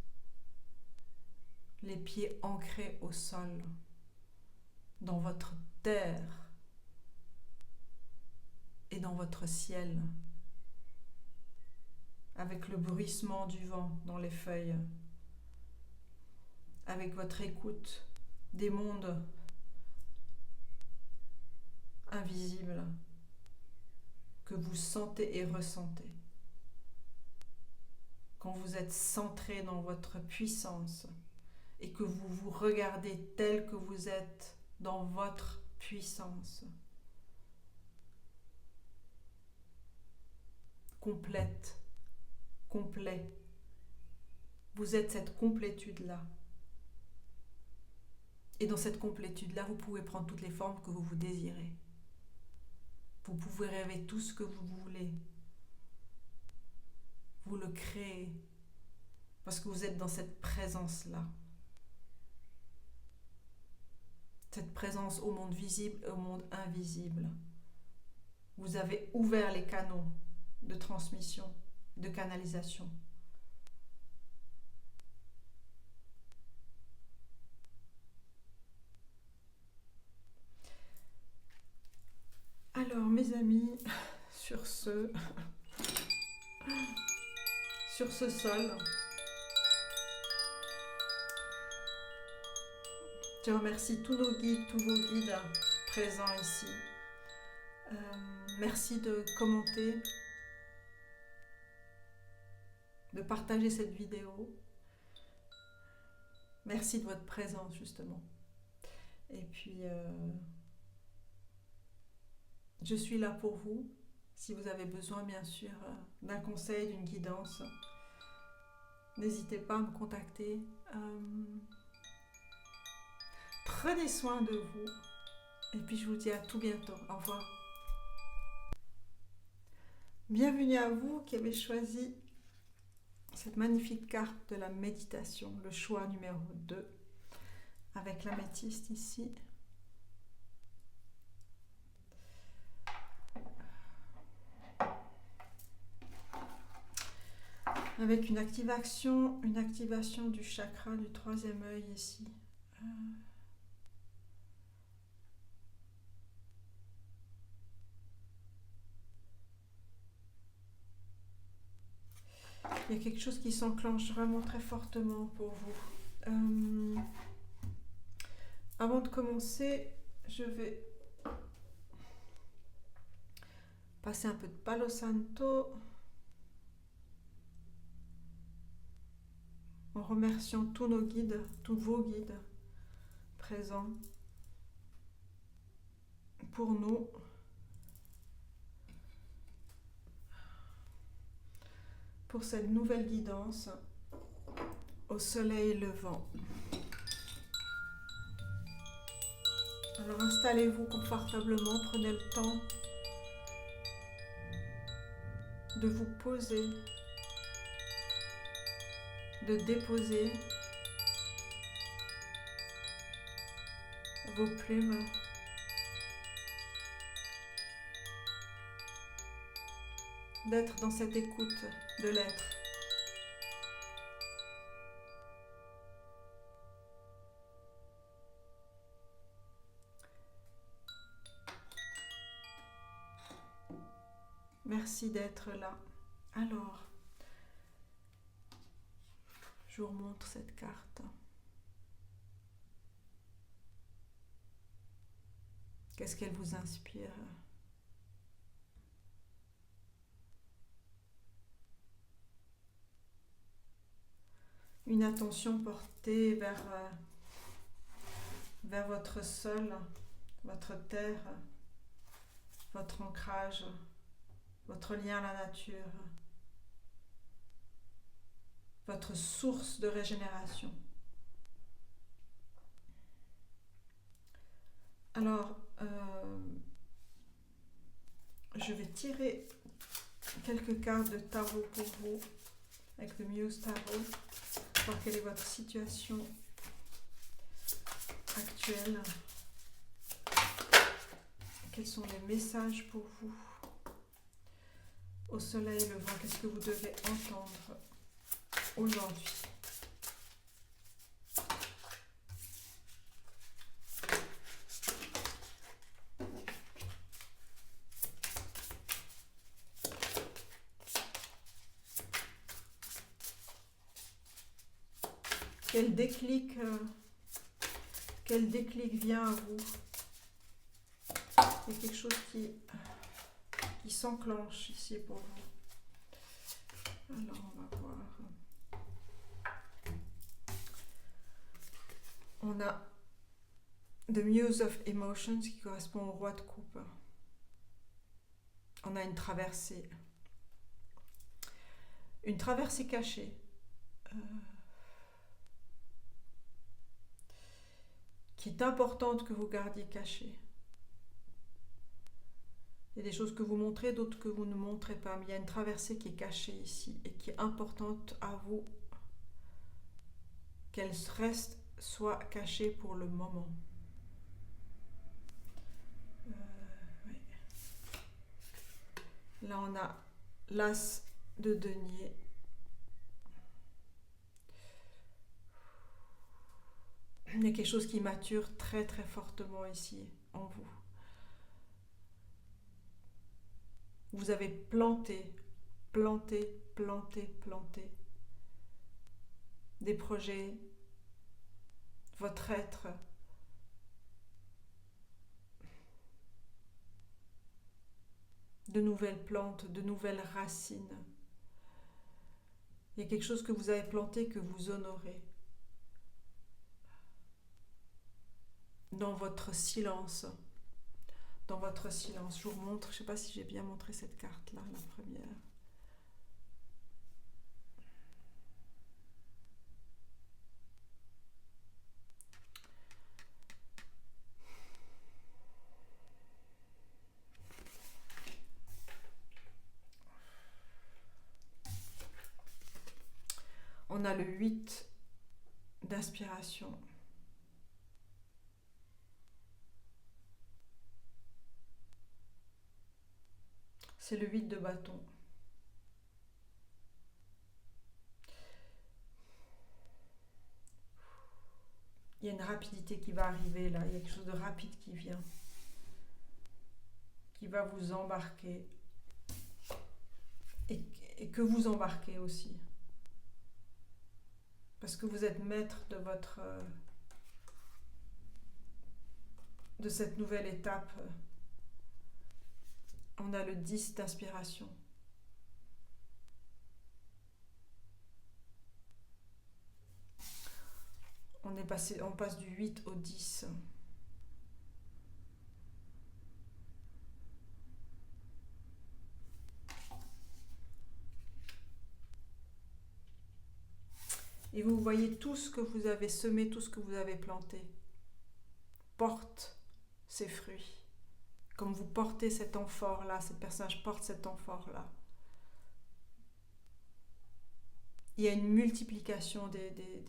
Les pieds ancrés au sol. Dans votre terre. Et dans votre ciel. Avec le bruissement du vent dans les feuilles. Avec votre écoute des mondes invisibles que vous sentez et ressentez. Quand vous êtes centré dans votre puissance et que vous vous regardez tel que vous êtes dans votre puissance complète, complet. Vous êtes cette complétude-là. Et dans cette complétude-là, vous pouvez prendre toutes les formes que vous désirez. Vous pouvez rêver tout ce que vous voulez. Vous le créez parce que vous êtes dans cette présence-là. Cette présence au monde visible et au monde invisible. Vous avez ouvert les canaux de transmission, de canalisation. Alors mes amis, sur ce sol, je remercie tous nos guides, tous vos guides présents ici. Merci de commenter, de partager cette vidéo. Merci de votre présence justement. Et puis je suis là pour vous, si vous avez besoin bien sûr d'un conseil, d'une guidance. N'hésitez pas à me contacter. Prenez soin de vous. Et puis je vous dis à tout bientôt. Au revoir. Bienvenue à vous qui avez choisi cette magnifique carte de la méditation, le choix numéro 2, avec l'améthyste ici. Avec une activation du chakra du troisième œil ici. Il y a quelque chose qui s'enclenche vraiment très fortement pour vous. Avant de commencer, je vais passer un peu de Palo Santo en remerciant tous nos guides, tous vos guides présents pour nous. Pour cette nouvelle guidance au soleil levant. Alors installez-vous confortablement, prenez le temps de vous poser, de déposer vos plumes. D'être dans cette écoute de l'être. Merci d'être là. Alors, je vous remontre cette carte. Qu'est-ce qu'elle vous inspire ? Une attention portée vers votre sol, votre terre, votre ancrage, votre lien à la nature, votre source de régénération. Alors, je vais tirer quelques cartes de tarot pour vous, avec le Muse Tarot, voir quelle est votre situation actuelle. Quels sont les messages pour vous? Au soleil levant, qu'est-ce que vous devez entendre aujourd'hui? Quel déclic vient à vous? Il y a quelque chose qui s'enclenche ici pour vous. Alors, on va voir. On a The Muse of Emotions qui correspond au roi de coupe. On a une traversée. Une traversée cachée. Qui est importante que vous gardiez cachée. Il y a des choses que vous montrez, d'autres que vous ne montrez pas. Mais il y a une traversée qui est cachée ici et qui est importante à vous. Qu'elle reste, soit cachée pour le moment. Oui. Là, on a l'as de denier. Il y a quelque chose qui mature très très fortement ici en vous. Vous avez planté des projets, votre être, de nouvelles plantes, de nouvelles racines. Il y a quelque chose que vous avez planté que vous honorez. Dans votre silence. Dans votre silence. Je vous montre, je ne sais pas si j'ai bien montré cette carte-là, la première. On a le 8 d'inspiration. C'est le 8 de bâton. Il y a une rapidité qui va arriver là, il y a quelque chose de rapide qui vient, qui va vous embarquer et que vous embarquez aussi. Parce que vous êtes maître de cette nouvelle étape. On a le 10 d'inspiration. On passe du 8 au 10. Et vous voyez tout ce que vous avez semé, tout ce que vous avez planté porte ses fruits. Comme vous portez cet amphore-là, ce personnage porte cet amphore-là. Il y a une multiplication des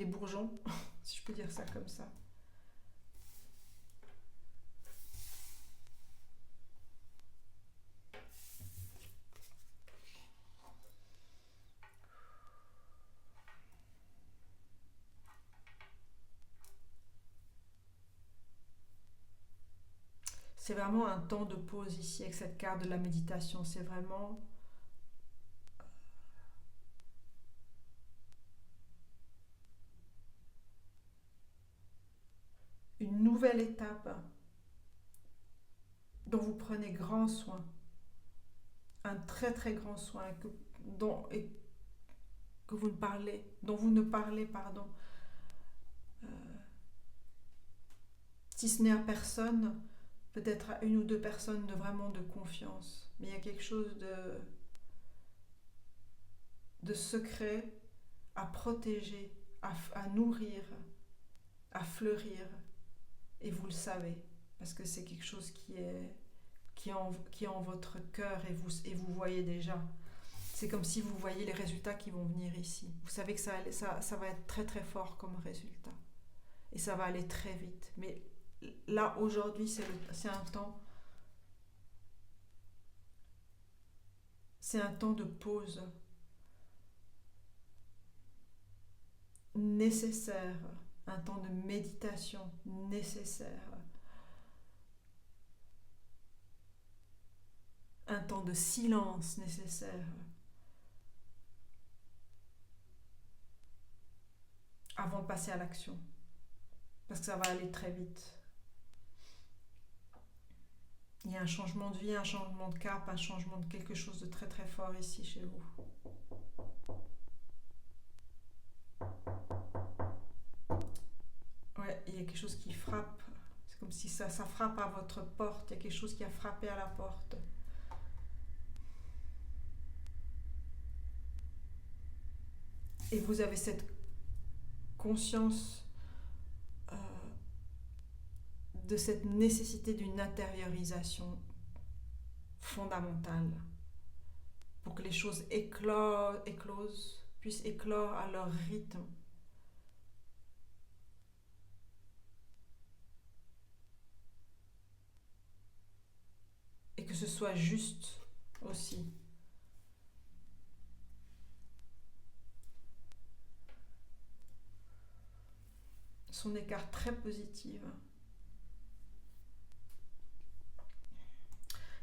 bourgeons, si je peux dire ça comme ça. C'est vraiment un temps de pause ici avec cette carte de la méditation. C'est vraiment une nouvelle étape dont vous prenez grand soin. Un très très grand soin dont vous ne parlez, pardon. Si ce n'est à personne, peut-être à une ou deux personnes vraiment de confiance. Mais il y a quelque chose de secret à protéger, à nourrir, à fleurir. Et vous le savez. parce que c'est quelque chose qui est en votre cœur et vous voyez déjà. C'est comme si vous voyez les résultats qui vont venir ici. Vous savez que ça va être très très fort comme résultat. Et ça va aller très vite. Mais là, aujourd'hui, c'est un temps de pause nécessaire, un temps de méditation nécessaire, un temps de silence nécessaire avant de passer à l'action, parce que ça va aller très vite. Il y a un changement de vie, un changement de cap, un changement de quelque chose de très très fort ici chez vous. Ouais, il y a quelque chose qui frappe. C'est comme si ça frappe à votre porte. Il y a quelque chose qui a frappé à la porte. Et vous avez cette conscience de cette nécessité d'une intériorisation fondamentale pour que les choses puissent éclore à leur rythme. Et que ce soit juste aussi. Son écart très positive.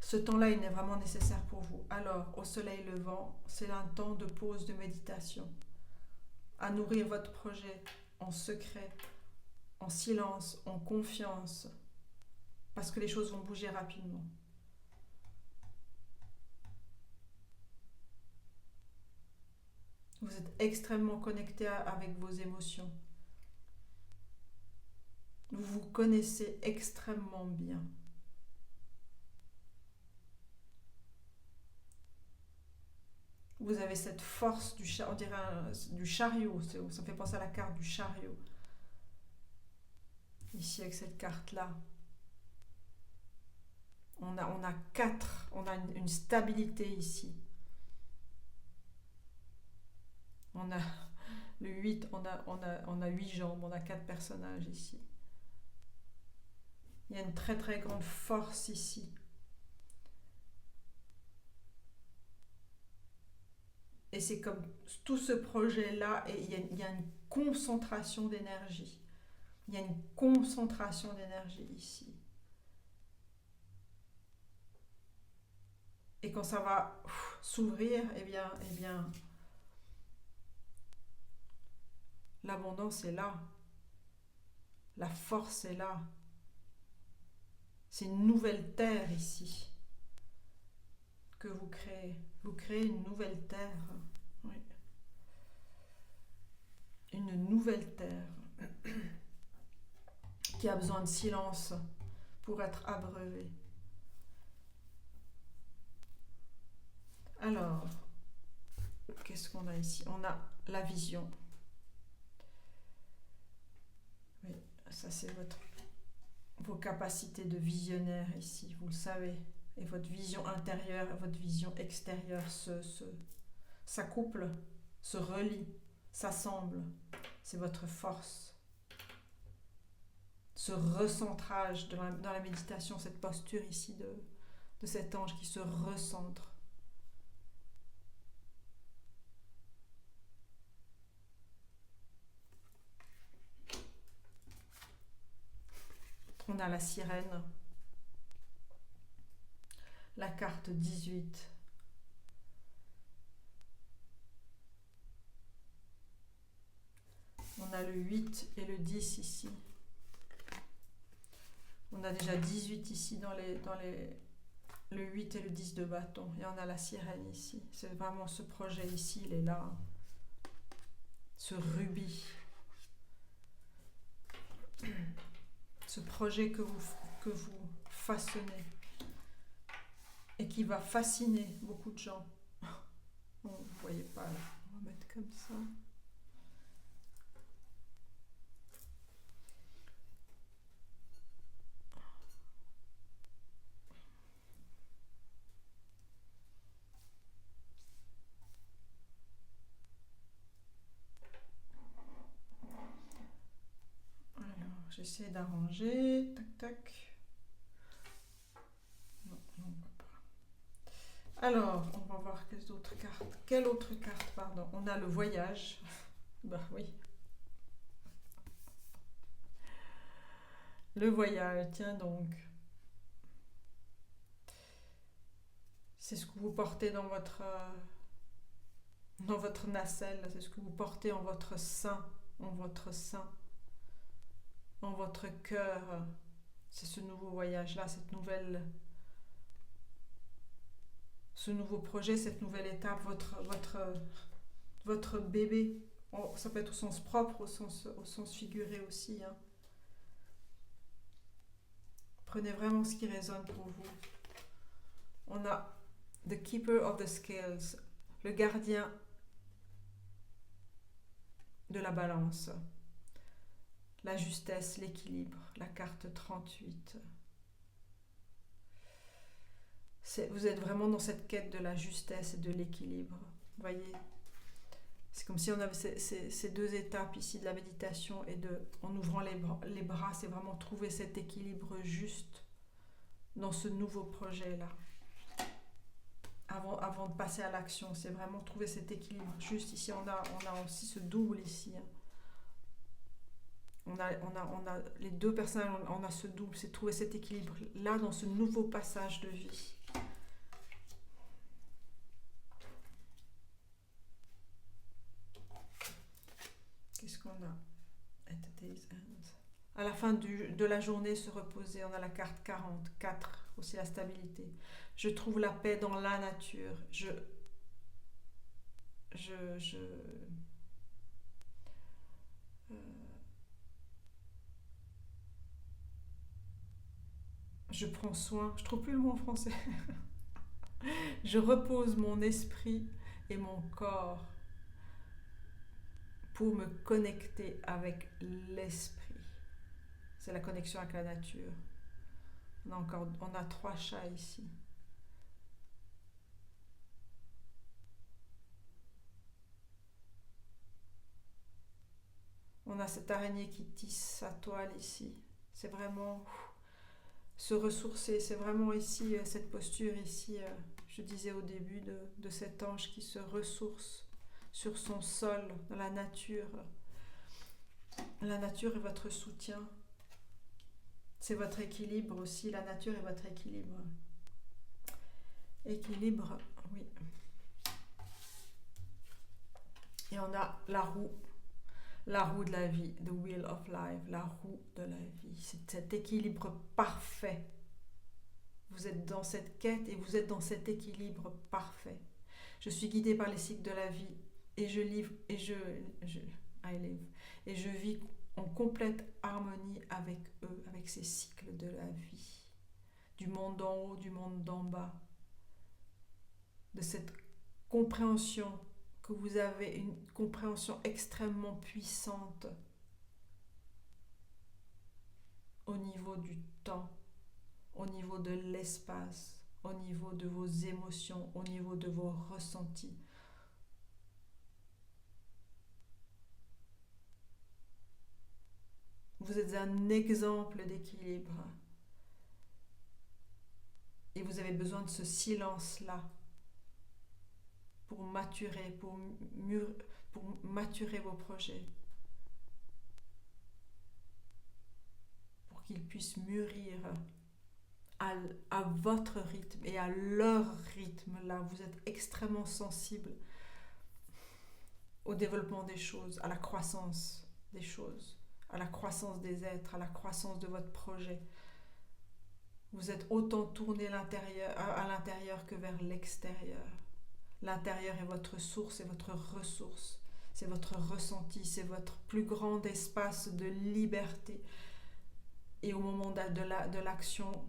Ce temps-là, il est vraiment nécessaire pour vous. Alors, au soleil levant, c'est un temps de pause, de méditation. À nourrir votre projet en secret, en silence, en confiance, parce que les choses vont bouger rapidement. Vous êtes extrêmement connecté avec vos émotions. Vous vous connaissez extrêmement bien. Vous avez cette force on dirait du chariot, ça fait penser à la carte du chariot. Ici avec cette carte-là, on a une stabilité ici. On a le 8, on a 8 jambes, on a 4 personnages ici. Il y a une très très grande force ici. Et c'est comme tout ce projet-là, et il y a une concentration d'énergie. Il y a une concentration d'énergie ici. Et quand ça va s'ouvrir, eh bien, l'abondance est là. La force est là. C'est une nouvelle terre ici que vous créez. Vous créez une nouvelle terre. Oui. Une nouvelle terre qui a besoin de silence pour être abreuvée. Alors, qu'est-ce qu'on a ici? On a la vision. Oui, ça c'est vos capacités de visionnaire ici, vous le savez. Et votre vision intérieure et votre vision extérieure s'accouplent, se relient, s'assemblent. C'est votre force. Ce recentrage dans la méditation, cette posture ici de cet ange qui se recentre. On a la sirène, la carte 18. On a le 8 et le 10 ici. On a déjà 18 ici le 8 et le 10 de bâton. Et on a la sirène ici. C'est vraiment ce projet ici, il est là. Ce rubis. Ce projet que vous façonnez. Et qui va fasciner beaucoup de gens. Bon, vous ne voyez pas là. On va mettre comme ça. j'essaie d'arranger. Tac, tac. Non, non, on va pas. Alors, on va voir quelles autres cartes. Quelle autre carte, pardon. On a le voyage. Bah oui. Le voyage, tiens donc. C'est ce que vous portez dans votre nacelle, c'est ce que vous portez en votre sein, en votre sein, en votre cœur. C'est ce nouveau voyage-là, ce nouveau projet, cette nouvelle étape, votre bébé. Oh, ça peut être au sens propre, au sens figuré aussi. Hein. Prenez vraiment ce qui résonne pour vous. On a The Keeper of the Scales, le gardien de la balance, la justesse, l'équilibre, la carte 38. Vous êtes vraiment dans cette quête de la justesse et de l'équilibre. Vous voyez, c'est comme si on avait ces deux étapes ici de la méditation et en ouvrant les bras, c'est vraiment trouver cet équilibre juste dans ce nouveau projet-là. Avant de passer à l'action, c'est vraiment trouver cet équilibre juste. Ici, on a aussi ce double ici. Hein. On a les deux personnes, on a ce double, c'est trouver cet équilibre là dans ce nouveau passage de vie. Qu'est-ce qu'on a? À la fin de la journée, se reposer, on a la carte 40, 4, aussi la stabilité. Je trouve la paix dans la nature. Je prends soin, je trouve plus le mot en français. Je repose mon esprit et mon corps pour me connecter avec l'esprit. C'est la connexion avec la nature. On a 3 chats ici. On a cette araignée qui tisse sa toile ici. C'est vraiment se ressourcer. C'est vraiment ici, cette posture ici, je disais au début, de cet ange qui se ressource sur son sol, dans la nature. La nature est votre soutien. C'est votre équilibre aussi. La nature est votre équilibre. Équilibre, oui. Et on a la roue de la vie, the wheel of life, la roue de la vie. C'est cet équilibre parfait. Vous êtes dans cette quête et vous êtes dans cet équilibre parfait. Je suis guidée par les cycles de la vie et je vis en complète harmonie avec eux, avec ces cycles de la vie, du monde d'en haut, du monde d'en bas, de cette compréhension que vous avez, une compréhension extrêmement puissante au niveau du temps, au niveau de l'espace, au niveau de vos émotions, au niveau de vos ressentis. Vous êtes un exemple d'équilibre. Et vous avez besoin de ce silence-là pour maturer, pour maturer vos projets. Pour qu'ils puissent mûrir à votre rythme et à leur rythme. Là, vous êtes extrêmement sensible au développement des choses, à la croissance des choses, à la croissance des êtres, à la croissance de votre projet. Vous êtes autant tourné à l'intérieur que vers l'extérieur. L'intérieur est votre source et votre ressource. C'est votre ressenti, c'est votre plus grand espace de liberté. Et au moment de l'action,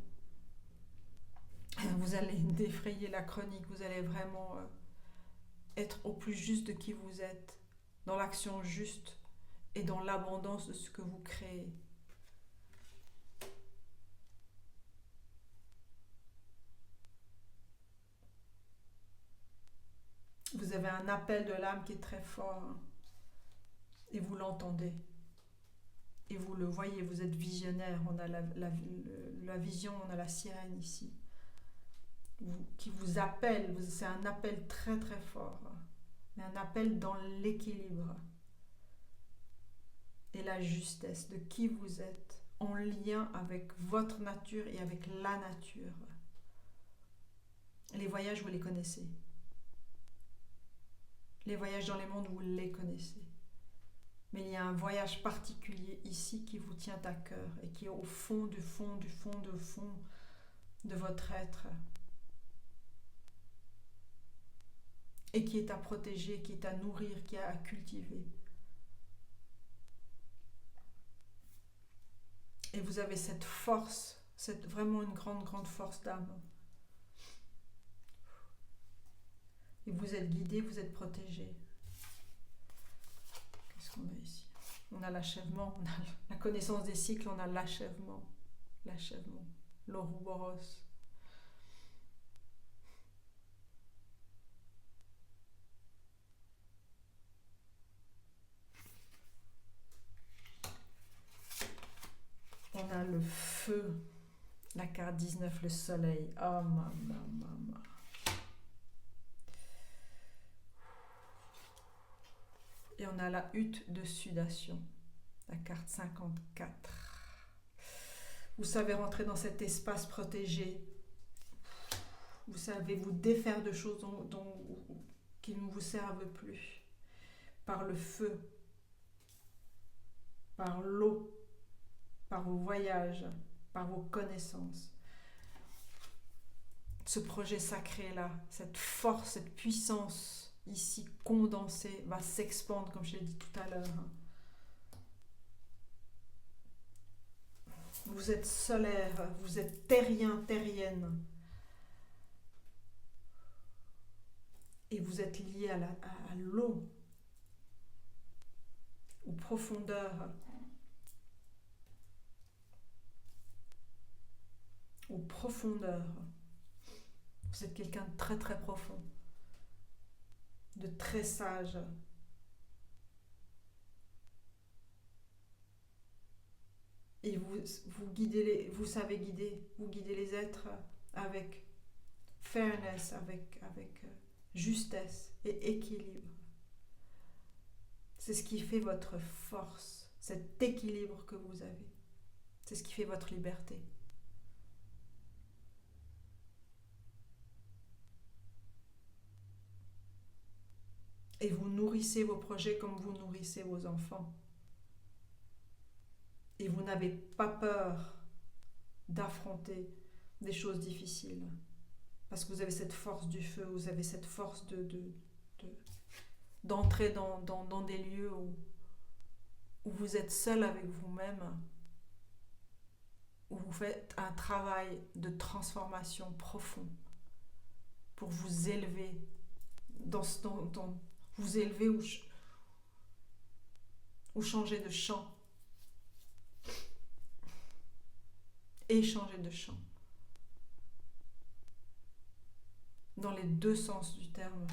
vous allez défrayer la chronique, vous allez vraiment être au plus juste de qui vous êtes, dans l'action juste et dans l'abondance de ce que vous créez. Vous avez un appel de l'âme qui est très fort, hein, et vous l'entendez. Et vous le voyez, vous êtes visionnaire, on a la vision, on a la sirène ici, qui vous appelle, c'est un appel très très fort, mais un appel dans l'équilibre et la justesse de qui vous êtes, en lien avec votre nature et avec la nature. Les voyages, vous les connaissez. Les voyages dans les mondes, vous les connaissez. Mais il y a un voyage particulier ici qui vous tient à cœur et qui est au fond du fond du fond du fond de votre être. Et qui est à protéger, qui est à nourrir, qui est à cultiver. Et vous avez cette force, vraiment une grande, grande force d'âme. Et vous êtes guidé, vous êtes protégé. Qu'est-ce qu'on a ici? On a l'achèvement, on a la connaissance des cycles, on a l'achèvement. L'achèvement. L'Ouroboros. On a le feu. La carte 19, le soleil. Oh, maman. Et on a la hutte de sudation, la carte 54. Vous savez rentrer dans cet espace protégé. Vous savez vous défaire de choses qui ne vous servent plus. Par le feu, par l'eau, par vos voyages, par vos connaissances. Ce projet sacré-là, cette force, cette puissance ici condensée va s'expandre, comme je l'ai dit tout à l'heure. Vous êtes solaire, vous êtes terrien, terrienne. Et vous êtes lié à l'eau, aux profondeurs, aux profondeurs. Vous êtes quelqu'un de très très profond, de très sage. Et vous savez guider, vous guidez les êtres avec fairness, avec justesse et équilibre. C'est ce qui fait votre force, cet équilibre que vous avez. C'est ce qui fait votre liberté. Et vous nourrissez vos projets comme vous nourrissez vos enfants. Et vous n'avez pas peur d'affronter des choses difficiles. Parce que vous avez cette force du feu, vous avez cette force d'entrer dans des lieux où vous êtes seul avec vous-même, où vous faites un travail de transformation profond pour vous élever, vous élever ou changer de champ. Et changer de champ. Dans les deux sens du terme.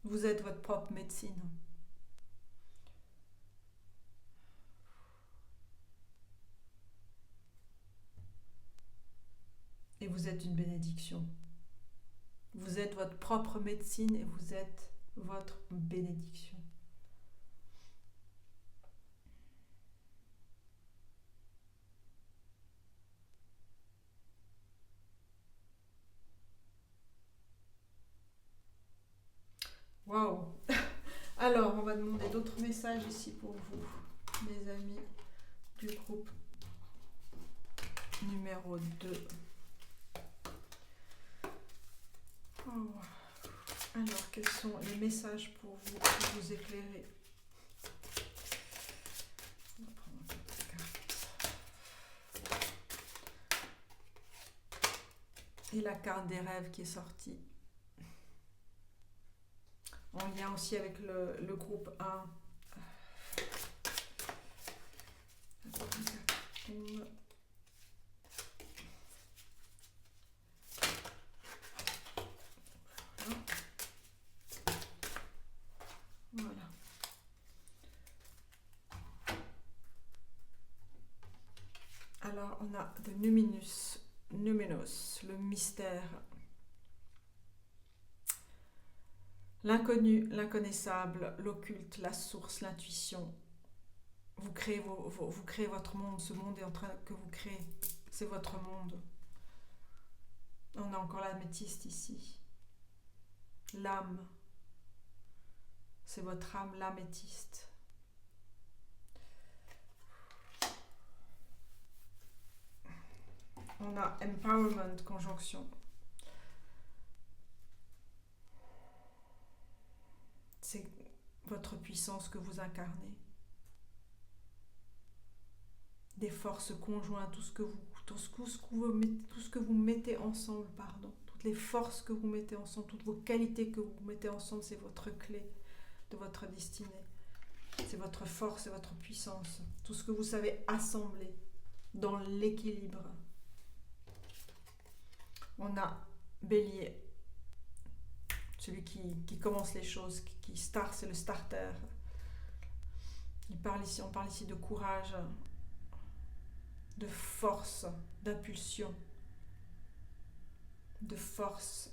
Vous êtes votre propre médecine. Et vous êtes une bénédiction. Vous êtes votre propre médecine et vous êtes votre bénédiction. Waouh! Alors, on va demander d'autres messages ici pour vous, mes amis du groupe numéro 2. Oh. Alors, quels sont les messages pour vous éclairer? On va prendre un peu de cartes. Et la carte des rêves qui est sortie. En lien aussi avec le groupe 1. on a de numinous, le mystère. L'inconnu, l'inconnaissable, l'occulte, la source, l'intuition. Vous créez, vous créez votre monde, ce monde est en train que vous créez. C'est votre monde. On a encore l'améthyste ici. L'âme. C'est votre âme, l'améthyste. On a empowerment, conjonction. C'est votre puissance que vous incarnez. Des forces conjointes, tout ce que vous mettez ensemble, toutes les forces que vous mettez ensemble, toutes vos qualités que vous mettez ensemble, c'est votre clé de votre destinée. C'est votre force et votre puissance. Tout ce que vous savez assembler dans l'équilibre. On a Bélier, celui qui commence les choses, qui start, c'est le starter. On parle ici de courage, de force, d'impulsion, de force,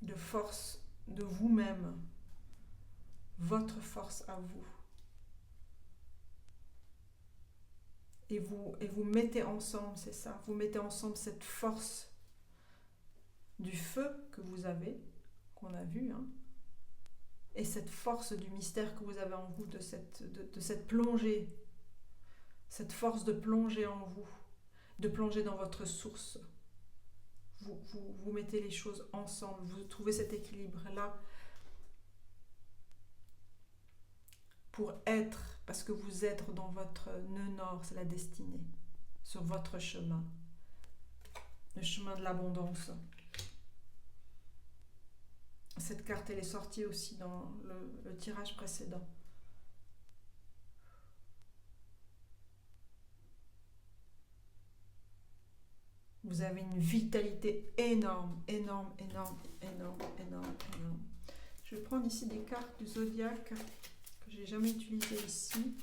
de vous-même, votre force à vous. Et vous mettez ensemble, c'est ça, vous mettez ensemble cette force du feu que vous avez, qu'on a vu, et cette force du mystère que vous avez en vous, de cette plongée, cette force de plonger en vous, de plonger dans votre source. Vous mettez les choses ensemble, vous trouvez cet équilibre-là pour être, parce que vous êtes dans votre nœud nord, c'est la destinée, sur votre chemin, le chemin de l'abondance. Cette carte, elle est sortie aussi dans le tirage précédent. Vous avez une vitalité énorme. Je vais prendre ici des cartes du zodiaque que j'ai jamais utilisées ici.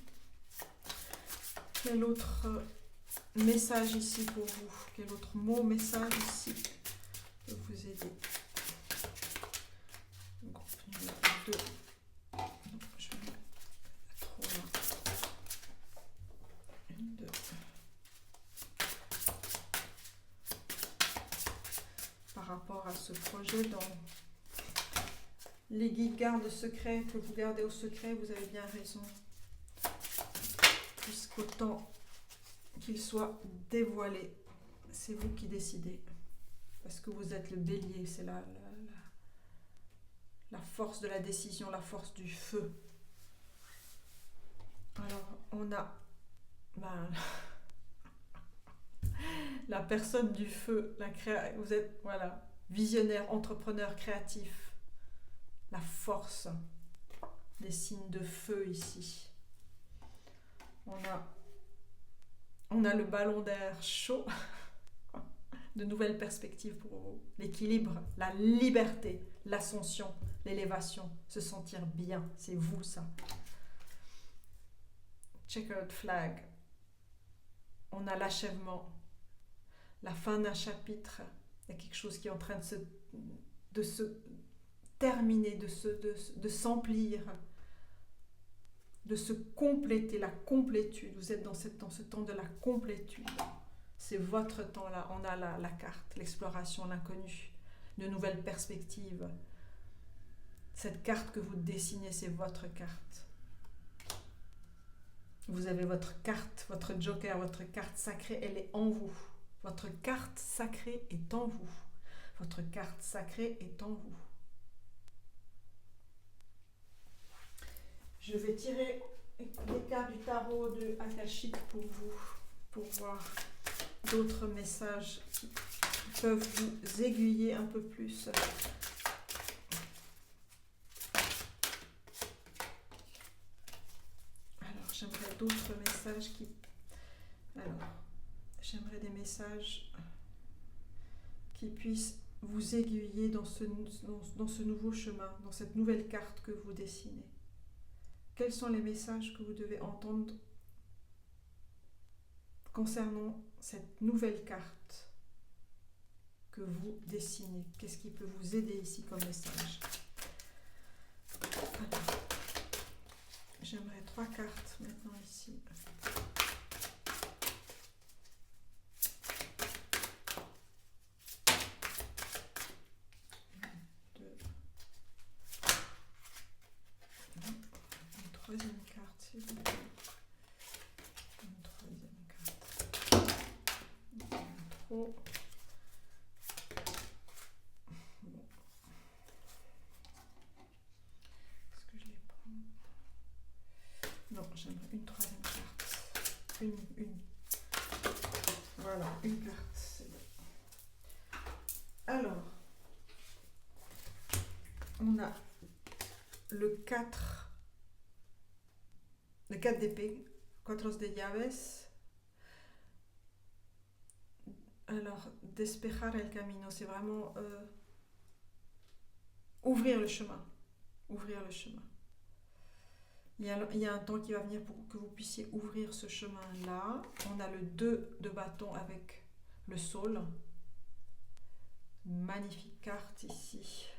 Quel autre message ici pour vous? Quel autre mot, message ici peut vous aider? Groupe numéro 2. Non, je vais mettre trop là. 1, 2. Par rapport à ce projet, dans les guides gardes secrets que vous gardez au secret, vous avez bien raison. Jusqu'au temps qu'il soit dévoilé, c'est vous qui décidez. Parce que vous êtes le bélier, c'est la force de la décision, la force du feu. Alors, on a la personne du feu, vous êtes visionnaire, entrepreneur, créatif. La force des signes de feu ici. On a le ballon d'air chaud, de nouvelles perspectives pour vous, l'équilibre, la liberté, l'ascension, l'élévation, se sentir bien, c'est vous ça. Checkered flag, on a l'achèvement, la fin d'un chapitre, il y a quelque chose qui est en train de se terminer, de s'emplir, de se compléter, la complétude. Vous êtes dans ce temps de la complétude. C'est votre temps là. On a la carte, l'exploration, l'inconnu, de nouvelles perspectives. Cette carte que vous dessinez, c'est votre carte. Vous avez votre carte, votre joker, votre carte sacrée, elle est en vous. Votre carte sacrée est en vous. Votre carte sacrée est en vous. Je vais tirer les cartes du tarot de Akashic pour vous, pour voir d'autres messages qui peuvent vous aiguiller un peu plus. Alors, j'aimerais d'autres messages j'aimerais des messages qui puissent vous aiguiller dans ce nouveau chemin, dans cette nouvelle carte que vous dessinez. Quels sont les messages que vous devez entendre concernant cette nouvelle carte que vous dessinez. Qu'est-ce qui peut vous aider ici comme message? Alors, j'aimerais 3 cartes maintenant ici. Une troisième carte, s'il vous plaît. Une troisième carte. Trop. Bon. Est-ce que je les prends? Non, j'aimerais une troisième carte. Une. Voilà, une carte, c'est bon. Alors, on a le 4 d'épée, Cuatros de llaves. Alors, despejar el camino, c'est vraiment ouvrir le chemin. Ouvrir le chemin. Il y a un temps qui va venir pour que vous puissiez ouvrir ce chemin-là. On a le 2 de bâton avec le saule. Magnifique carte ici.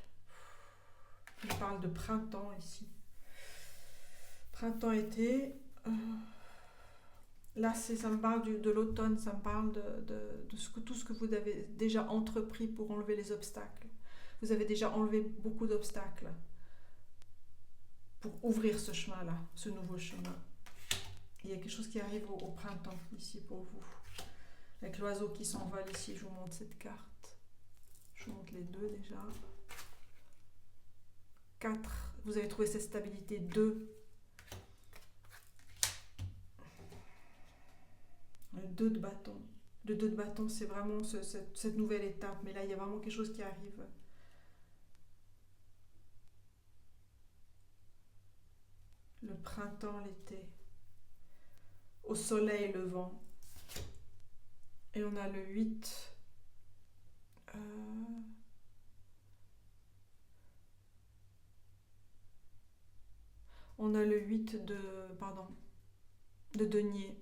Il parle de printemps ici. Printemps-été. Là, ça me parle de l'automne, ça me parle de tout ce que vous avez déjà entrepris pour enlever les obstacles. Vous avez déjà enlevé beaucoup d'obstacles pour ouvrir ce chemin-là, ce nouveau chemin. Il y a quelque chose qui arrive au printemps ici pour vous. Avec l'oiseau qui s'envole ici, je vous montre cette carte. Je vous montre les deux déjà. 4, vous avez trouvé cette stabilité. 2. Le 2 de bâton. Le 2 de bâton, c'est vraiment cette nouvelle étape. Mais là, il y a vraiment quelque chose qui arrive. Le printemps, l'été. Au soleil levant. Et on a le 8. On a le 8 de denier.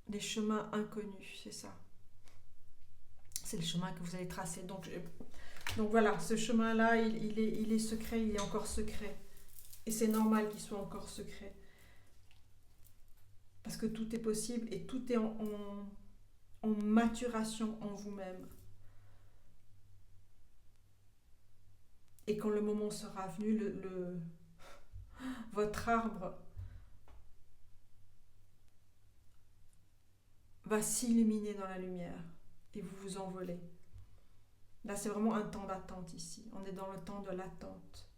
Les chemins inconnus, c'est ça. C'est le chemin que vous allez tracer. Donc voilà, ce chemin-là, il est secret, il est encore secret. Et c'est normal qu'il soit encore secret. Parce que tout est possible et tout est en maturation en vous-même. Et quand le moment sera venu, votre arbre va s'illuminer dans la lumière et vous vous envolez. Là, c'est vraiment un temps d'attente ici. On est dans le temps de l'attente,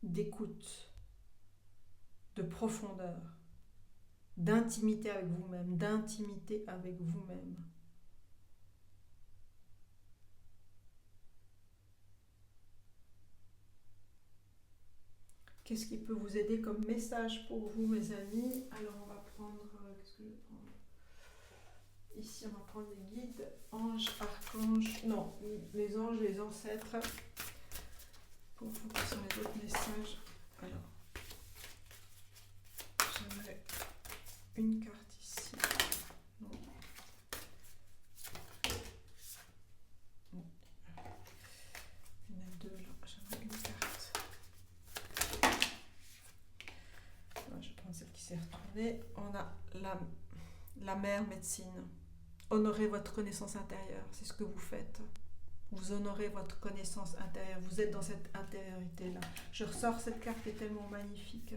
d'écoute, de profondeur, d'intimité avec vous-même, Qu'est-ce qui peut vous aider comme message pour vous, mes amis? Alors, on va prendre... qu'est-ce que je vais prendre? Ici, on va prendre les guides, anges, archanges... Non, les anges, les ancêtres. Pour vous, quels sont les autres messages? Alors, j'aimerais une carte ici. Non. Non. Il y en a 2 là. J'aimerais une carte. Voilà, je vais prendre celle qui s'est retournée. On a la mère médecine. Honorez votre connaissance intérieure. C'est ce que vous faites. Vous honorez votre connaissance intérieure. Vous êtes dans cette intériorité-là. Je ressors cette carte qui est tellement magnifique.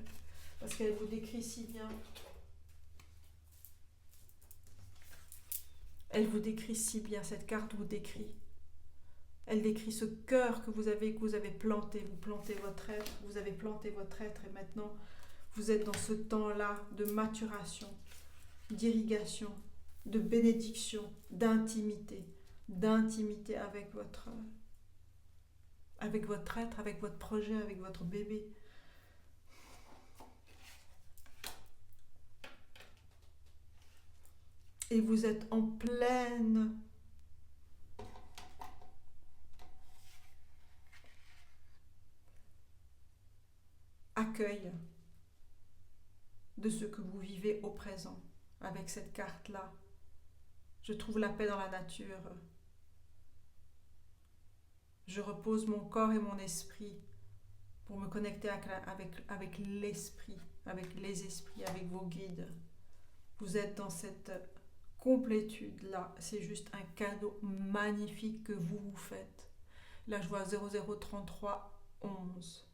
Parce qu'elle vous décrit si bien. Elle vous décrit si bien. Cette carte vous décrit. Elle décrit ce cœur que vous avez planté. Vous plantez votre être. Vous avez planté votre être. Et maintenant, vous êtes dans ce temps-là de maturation, d'irrigation, de bénédiction, d'intimité avec votre être, avec votre projet, avec votre bébé. Et vous êtes en pleine accueil de ce que vous vivez au présent avec cette carte-là. Je trouve la paix dans la nature. Je repose mon corps et mon esprit pour me connecter avec l'esprit, avec les esprits, avec vos guides. Vous êtes dans cette complétude-là. C'est juste un cadeau magnifique que vous vous faites. Là, je vois 003311.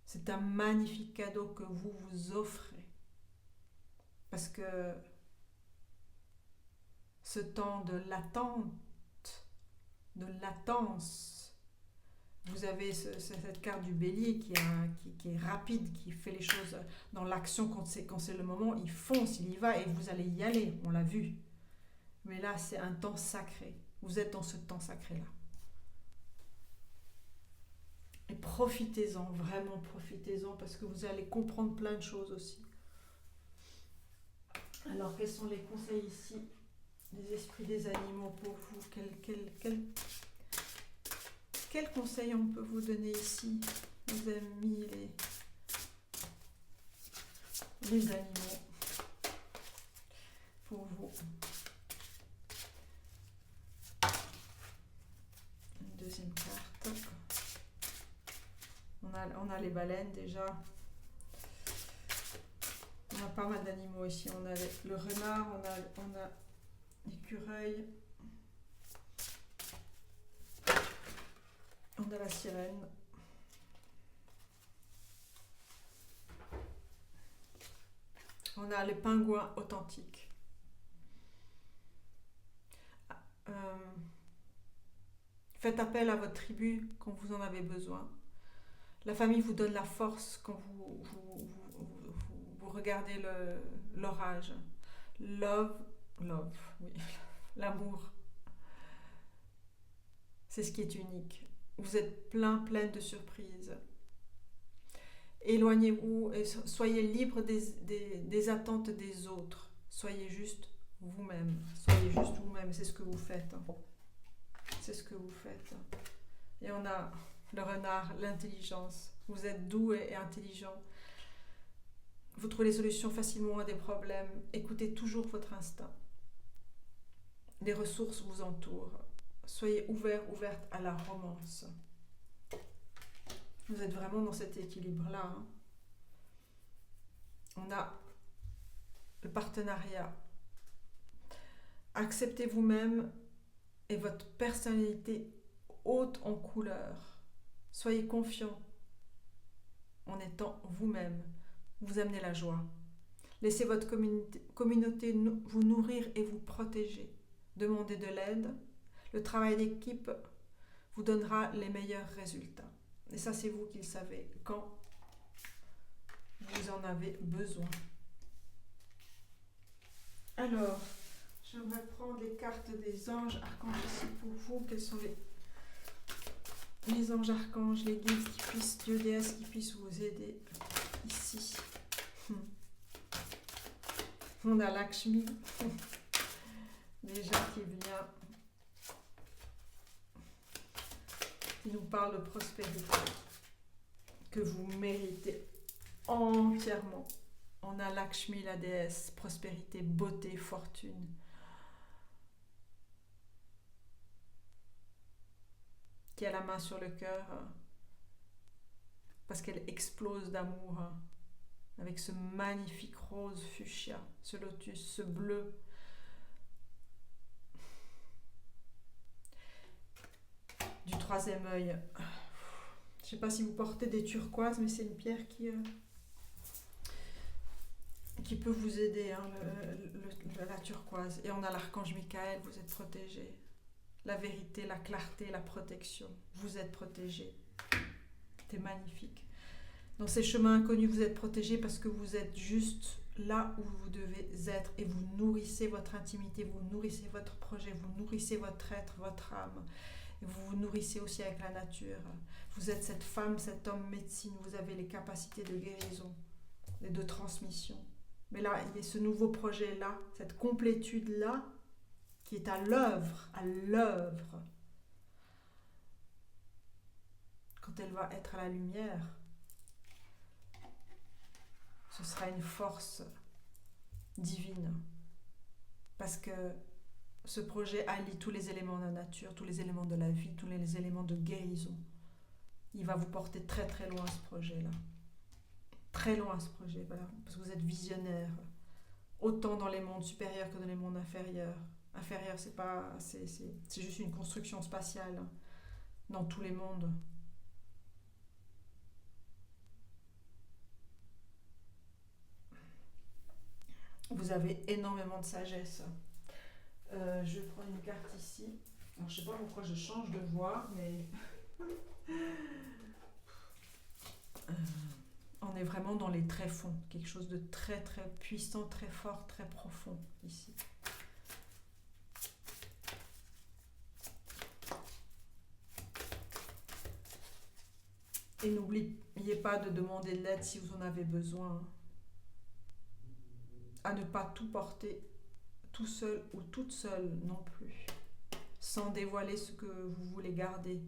C'est un magnifique cadeau que vous vous offrez. Parce que ce temps de latence, vous avez cette carte du bélier qui est rapide, qui fait les choses dans l'action quand c'est le moment, il fonce, il y va et vous allez y aller, on l'a vu. Mais là, c'est un temps sacré. Vous êtes dans ce temps sacré-là. Et profitez-en, vraiment profitez-en, parce que vous allez comprendre plein de choses aussi. Alors, quels sont les conseils ici des esprits des animaux pour vous? Quels conseils on peut vous donner ici, les amis, les animaux, pour vous? Une deuxième carte. On a les baleines déjà. On a pas mal d'animaux ici. On a le renard, on a l'écureuil. On a la sirène. On a les pingouins authentiques. Faites appel à votre tribu quand vous en avez besoin. La famille vous donne la force quand vous regardez l'orage. Love, oui, l'amour. C'est ce qui est unique. Vous êtes pleine de surprises. Éloignez-vous et soyez libre des attentes des autres. Soyez juste vous-même. Soyez juste vous-même. C'est ce que vous faites. C'est ce que vous faites. Et on a le renard, l'intelligence. Vous êtes doux et intelligent. Vous trouvez les solutions facilement à des problèmes. Écoutez toujours votre instinct. Les ressources vous entourent. Soyez ouverte à la romance. Vous êtes vraiment dans cet équilibre-là. On a le partenariat. Acceptez vous-même et votre personnalité haute en couleur. Soyez confiant en étant vous-même. Vous amenez la joie. Laissez votre communauté vous nourrir et vous protéger. Demandez de l'aide. Le travail d'équipe vous donnera les meilleurs résultats. Et ça, c'est vous qui le savez quand vous en avez besoin. Alors, j'aimerais prendre les cartes des anges archanges ici pour vous. Quels sont les anges archanges, les guides qui puissent, Dieu, déesse, qui puissent vous aider ici. On a Lakshmi, déjà qui vient, qui nous parle de prospérité, que vous méritez entièrement. On a Lakshmi, la déesse, prospérité, beauté, fortune. Qui a la main sur le cœur, parce qu'elle explose d'amour, avec ce magnifique rose fuchsia, ce lotus, ce bleu. Du troisième œil. Je ne sais pas si vous portez des turquoises, mais c'est une pierre qui peut vous aider, la turquoise. Et on a l'archange Michael, vous êtes protégé. La vérité, la clarté, la protection. Vous êtes protégé. C'est magnifique. Dans ces chemins inconnus, vous êtes protégé parce que vous êtes juste là où vous devez être et vous nourrissez votre intimité, vous nourrissez votre projet, vous nourrissez votre être, votre âme. Et vous vous nourrissez aussi avec la nature. Vous êtes cette femme, cet homme médecine, vous avez les capacités de guérison et de transmission. Mais là, il y a ce nouveau projet-là, cette complétude-là, qui est à l'œuvre, quand elle va être à la lumière. ce sera une force divine. Parce que ce projet allie tous les éléments de la nature, tous les éléments de la vie, tous les éléments de guérison. Il va vous porter très très loin ce projet-là. Très loin ce projet, voilà. Parce que vous êtes visionnaire. Autant dans les mondes supérieurs que dans les mondes inférieurs. Inférieur, c'est juste une construction spatiale hein, dans tous les mondes. Vous avez énormément de sagesse. Je vais prendre une carte ici. Alors, je ne sais pas pourquoi je change de voix, mais on est vraiment dans les tréfonds. Quelque chose de très très puissant, très fort, très profond ici. Et n'oubliez pas de demander de l'aide si vous en avez besoin. À ne pas tout porter tout seul ou toute seule non plus, sans dévoiler ce que vous voulez garder.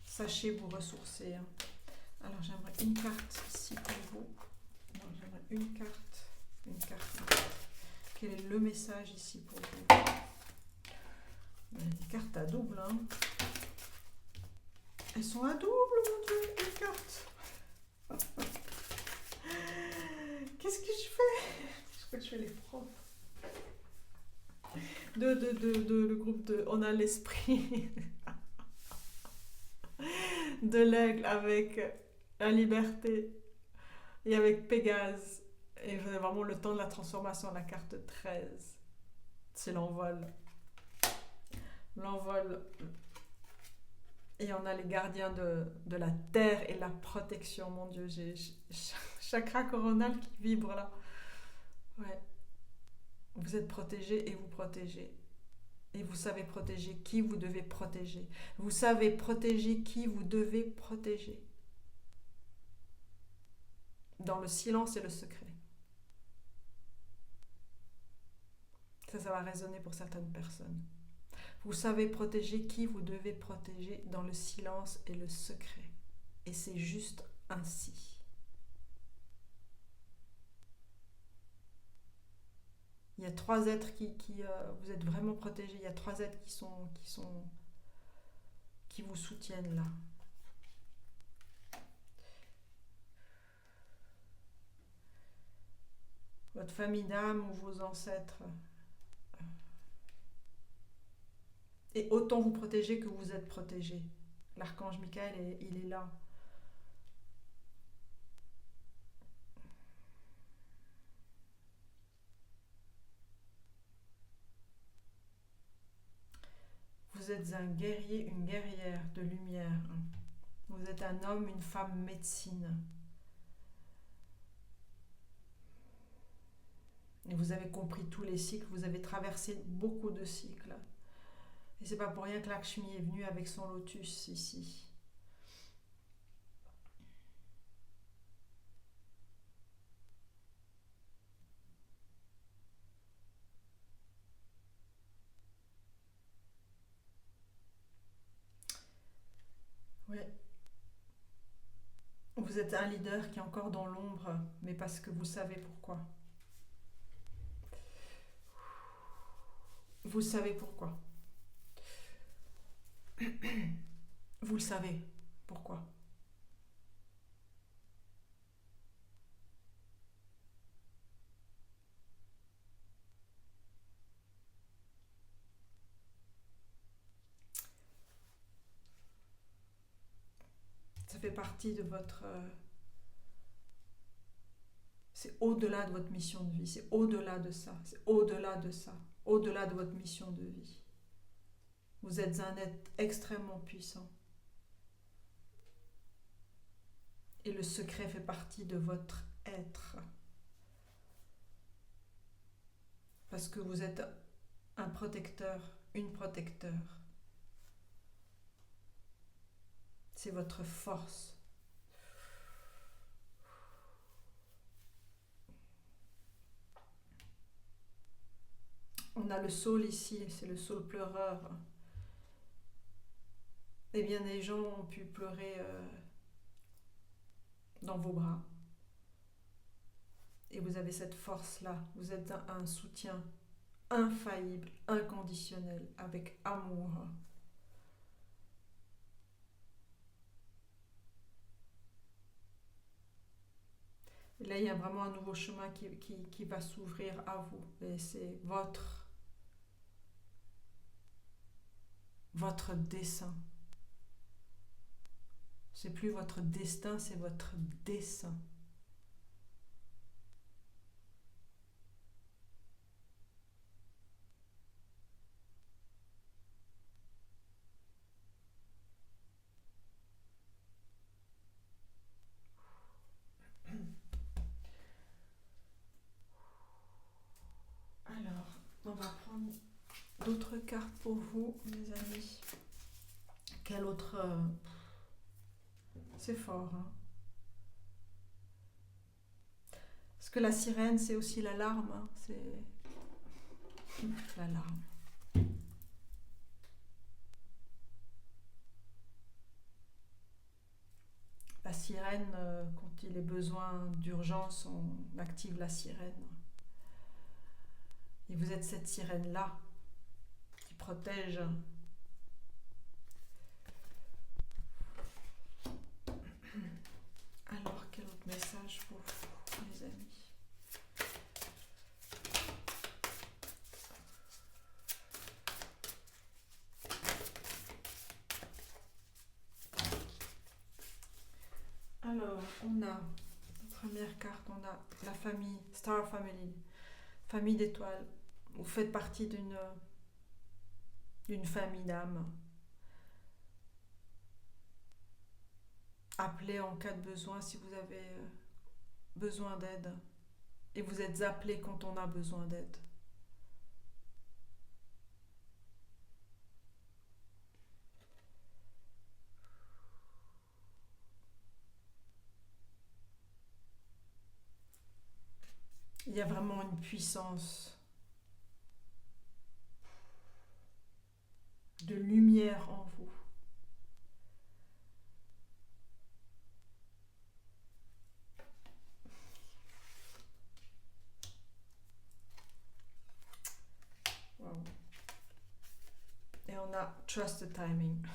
Sachez vous ressourcer. Hein. Alors j'aimerais une carte ici pour vous. Non, j'aimerais une carte. Une carte. Quel est le message ici pour vous? Des cartes à double. Hein. Elles sont à double, mon Dieu, les cartes. Qu'est-ce que je fais? Je crois que je fais les profs. Le groupe de On a l'esprit de l'aigle avec la liberté et avec Pégase. Et vraiment le temps de la transformation, la carte 13. C'est l'envol. L'envol. Et on a les gardiens de la terre et la protection. Mon Dieu, j'ai chakra coronal qui vibre là. Ouais. Vous êtes protégé et vous protégez. Et vous savez protéger qui vous devez protéger. Vous savez protéger qui vous devez protéger. Dans le silence et le secret. Ça va résonner pour certaines personnes. Vous savez protéger qui vous devez protéger dans le silence et le secret. Et c'est juste ainsi. Il y a 3 êtres qui vous êtes vraiment protégés. Il y a 3 êtres qui vous soutiennent là. Votre famille d'âme ou vos ancêtres. Et autant vous protéger que vous êtes protégé. L'archange Michael, il est là. Vous êtes un guerrier, une guerrière de lumière. Vous êtes un homme, une femme médecine. Et vous avez compris tous les cycles, vous avez traversé beaucoup de cycles. Et c'est pas pour rien que Lakshmi est venue avec son lotus ici. Ouais. Vous êtes un leader qui est encore dans l'ombre, mais parce que vous savez pourquoi. Vous savez pourquoi. Vous le savez pourquoi. Ça fait partie de votre... c'est au-delà de votre mission de vie, c'est au-delà de ça, c'est au-delà de ça, au-delà de votre mission de vie. Vous êtes un être extrêmement puissant. Et le secret fait partie de votre être. Parce que vous êtes un protecteur, une protecteur. C'est votre force. On a le saule ici, c'est le saule pleureur. Et bien des gens ont pu pleurer dans vos bras. Et vous avez cette force-là. Vous êtes un soutien infaillible, inconditionnel, avec amour. Et là, il y a vraiment un nouveau chemin qui va s'ouvrir à vous. Et c'est votre dessein. C'est plus votre destin, c'est votre dessein. Alors, on va prendre d'autres cartes pour vous, mes amis. Quel autre... c'est fort, hein. Parce que la sirène, c'est aussi l'alarme. Hein. C'est l'alarme. La sirène, quand il est besoin d'urgence, on active la sirène. Et vous êtes cette sirène-là qui protège. Alors, quel autre message pour vous, mes amis? Alors, on a, première carte, on a la famille, Star Family, famille d'étoiles. Vous faites partie d'une famille d'âmes. Appelez en cas de besoin si vous avez besoin d'aide. Et vous êtes appelés quand on a besoin d'aide. Il y a vraiment une puissance de lumière en vous. Wow. Et on a trust the timing.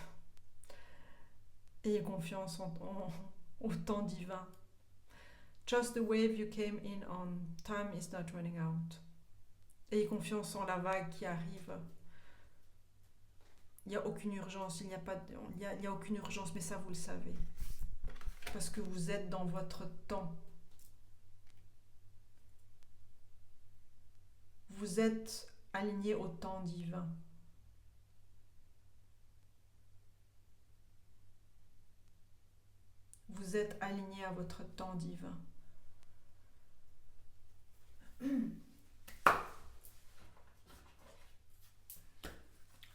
Ayez confiance au temps divin. Trust the wave you came in on. Time is not running out. Ayez confiance en la vague qui arrive. Il n'y a aucune urgence, il n'y a aucune urgence, mais ça vous le savez. Parce que vous êtes dans votre temps. Vous êtes aligné au temps divin. Vous êtes aligné à votre temps divin.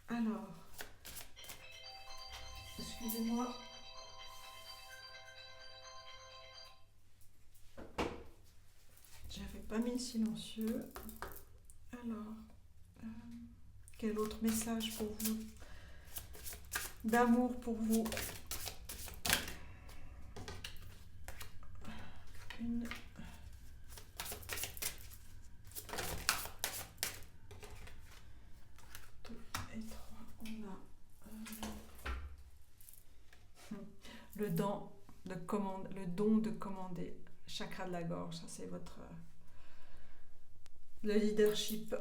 Alors, excusez-moi. J'avais pas mis le silencieux. Alors, quel autre message pour vous? D'amour pour vous. Une... et 3, on a le don de commander, chakra de la gorge, ça c'est votre le leadership,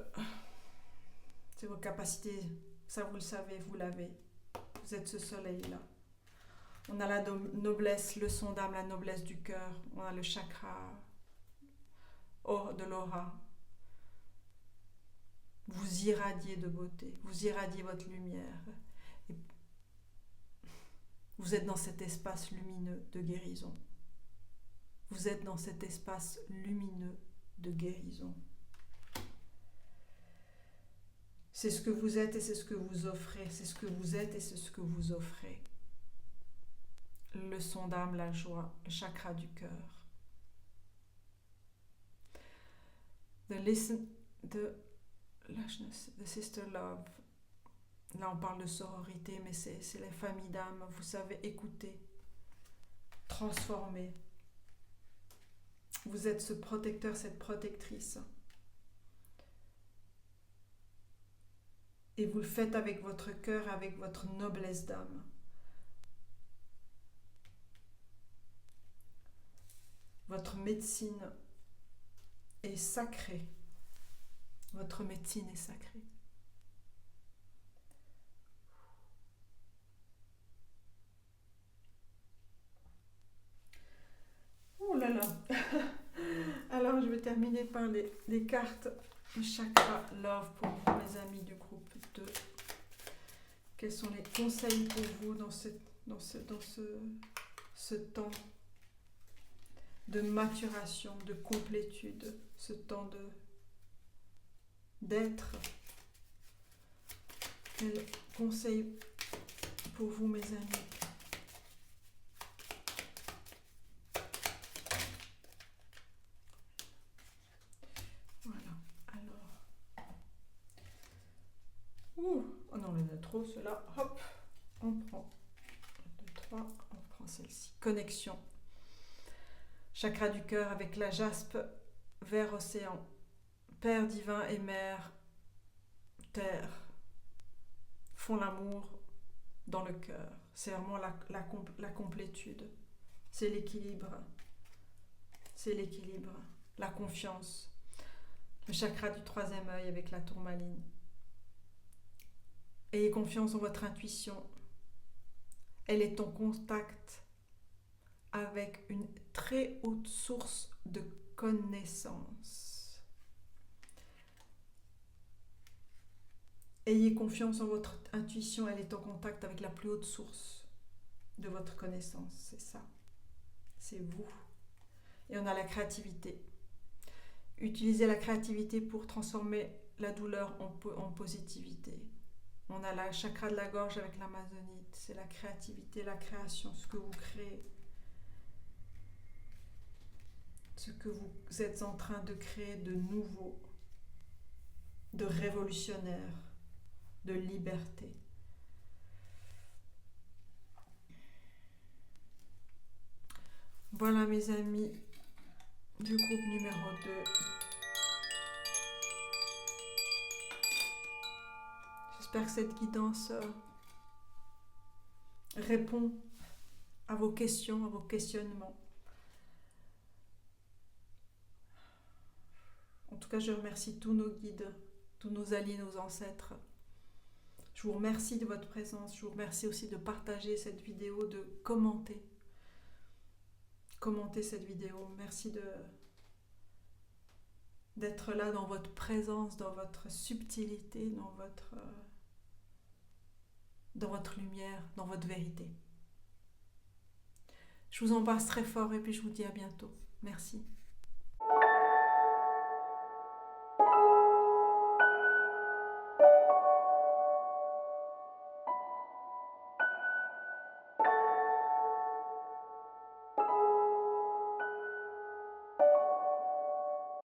c'est vos capacités, ça vous le savez, vous l'avez, vous êtes ce soleil là. On a la noblesse, le son d'âme, la noblesse du cœur, on a le chakra de l'aura. Vous irradiez de beauté, vous irradiez votre lumière. Et vous êtes dans cet espace lumineux de guérison. Vous êtes dans cet espace lumineux de guérison. C'est ce que vous êtes et c'est ce que vous offrez. C'est ce que vous êtes et c'est ce que vous offrez. Le son d'âme, la joie, le chakra du cœur. The sister love, Là, on parle de sororité, mais c'est les familles d'âme. Vous savez écouter, transformer. Vous êtes ce protecteur, cette protectrice. Et vous le faites avec votre cœur, avec votre noblesse d'âme. Votre médecine est sacrée. Votre médecine est sacrée. Oh là là. Alors, je vais terminer par les cartes Chakra Love pour vous, mes amis du groupe 2. Quels sont les conseils pour vous dans ce temps de maturation, de complétude, ce temps d'être? Quels conseils pour vous, mes amis? Oh non, il y en a trop, cela. Hop, on prend 1, 2, 3, on prend celle-ci. Connexion. Chakra du cœur avec la jaspe, vers océan. Père divin et mère, terre, font l'amour dans le cœur. C'est vraiment la complétude. C'est l'équilibre. C'est l'équilibre. La confiance. Le chakra du 3e œil avec la tourmaline. Ayez confiance en votre intuition. Elle est en contact avec une très haute source de connaissance. Ayez confiance en votre intuition. Elle est en contact avec la plus haute source de votre connaissance. C'est ça. C'est vous. Et on a la créativité. Utilisez la créativité pour transformer la douleur en positivité. On a la chakra de la gorge avec l'amazonite, c'est la créativité, la création, ce que vous créez, ce que vous êtes en train de créer de nouveau, de révolutionnaire, de liberté. Voilà mes amis du groupe numéro 2. J'espère que cette guidance répond à vos questions, à vos questionnements. En tout cas, je remercie tous nos guides, tous nos alliés, nos ancêtres. Je vous remercie de votre présence. Je vous remercie aussi de partager cette vidéo, de commenter. Commentez cette vidéo. Merci d'être là dans votre présence, dans votre subtilité, dans votre lumière, dans votre vérité. Je vous embrasse très fort et puis je vous dis à bientôt. Merci.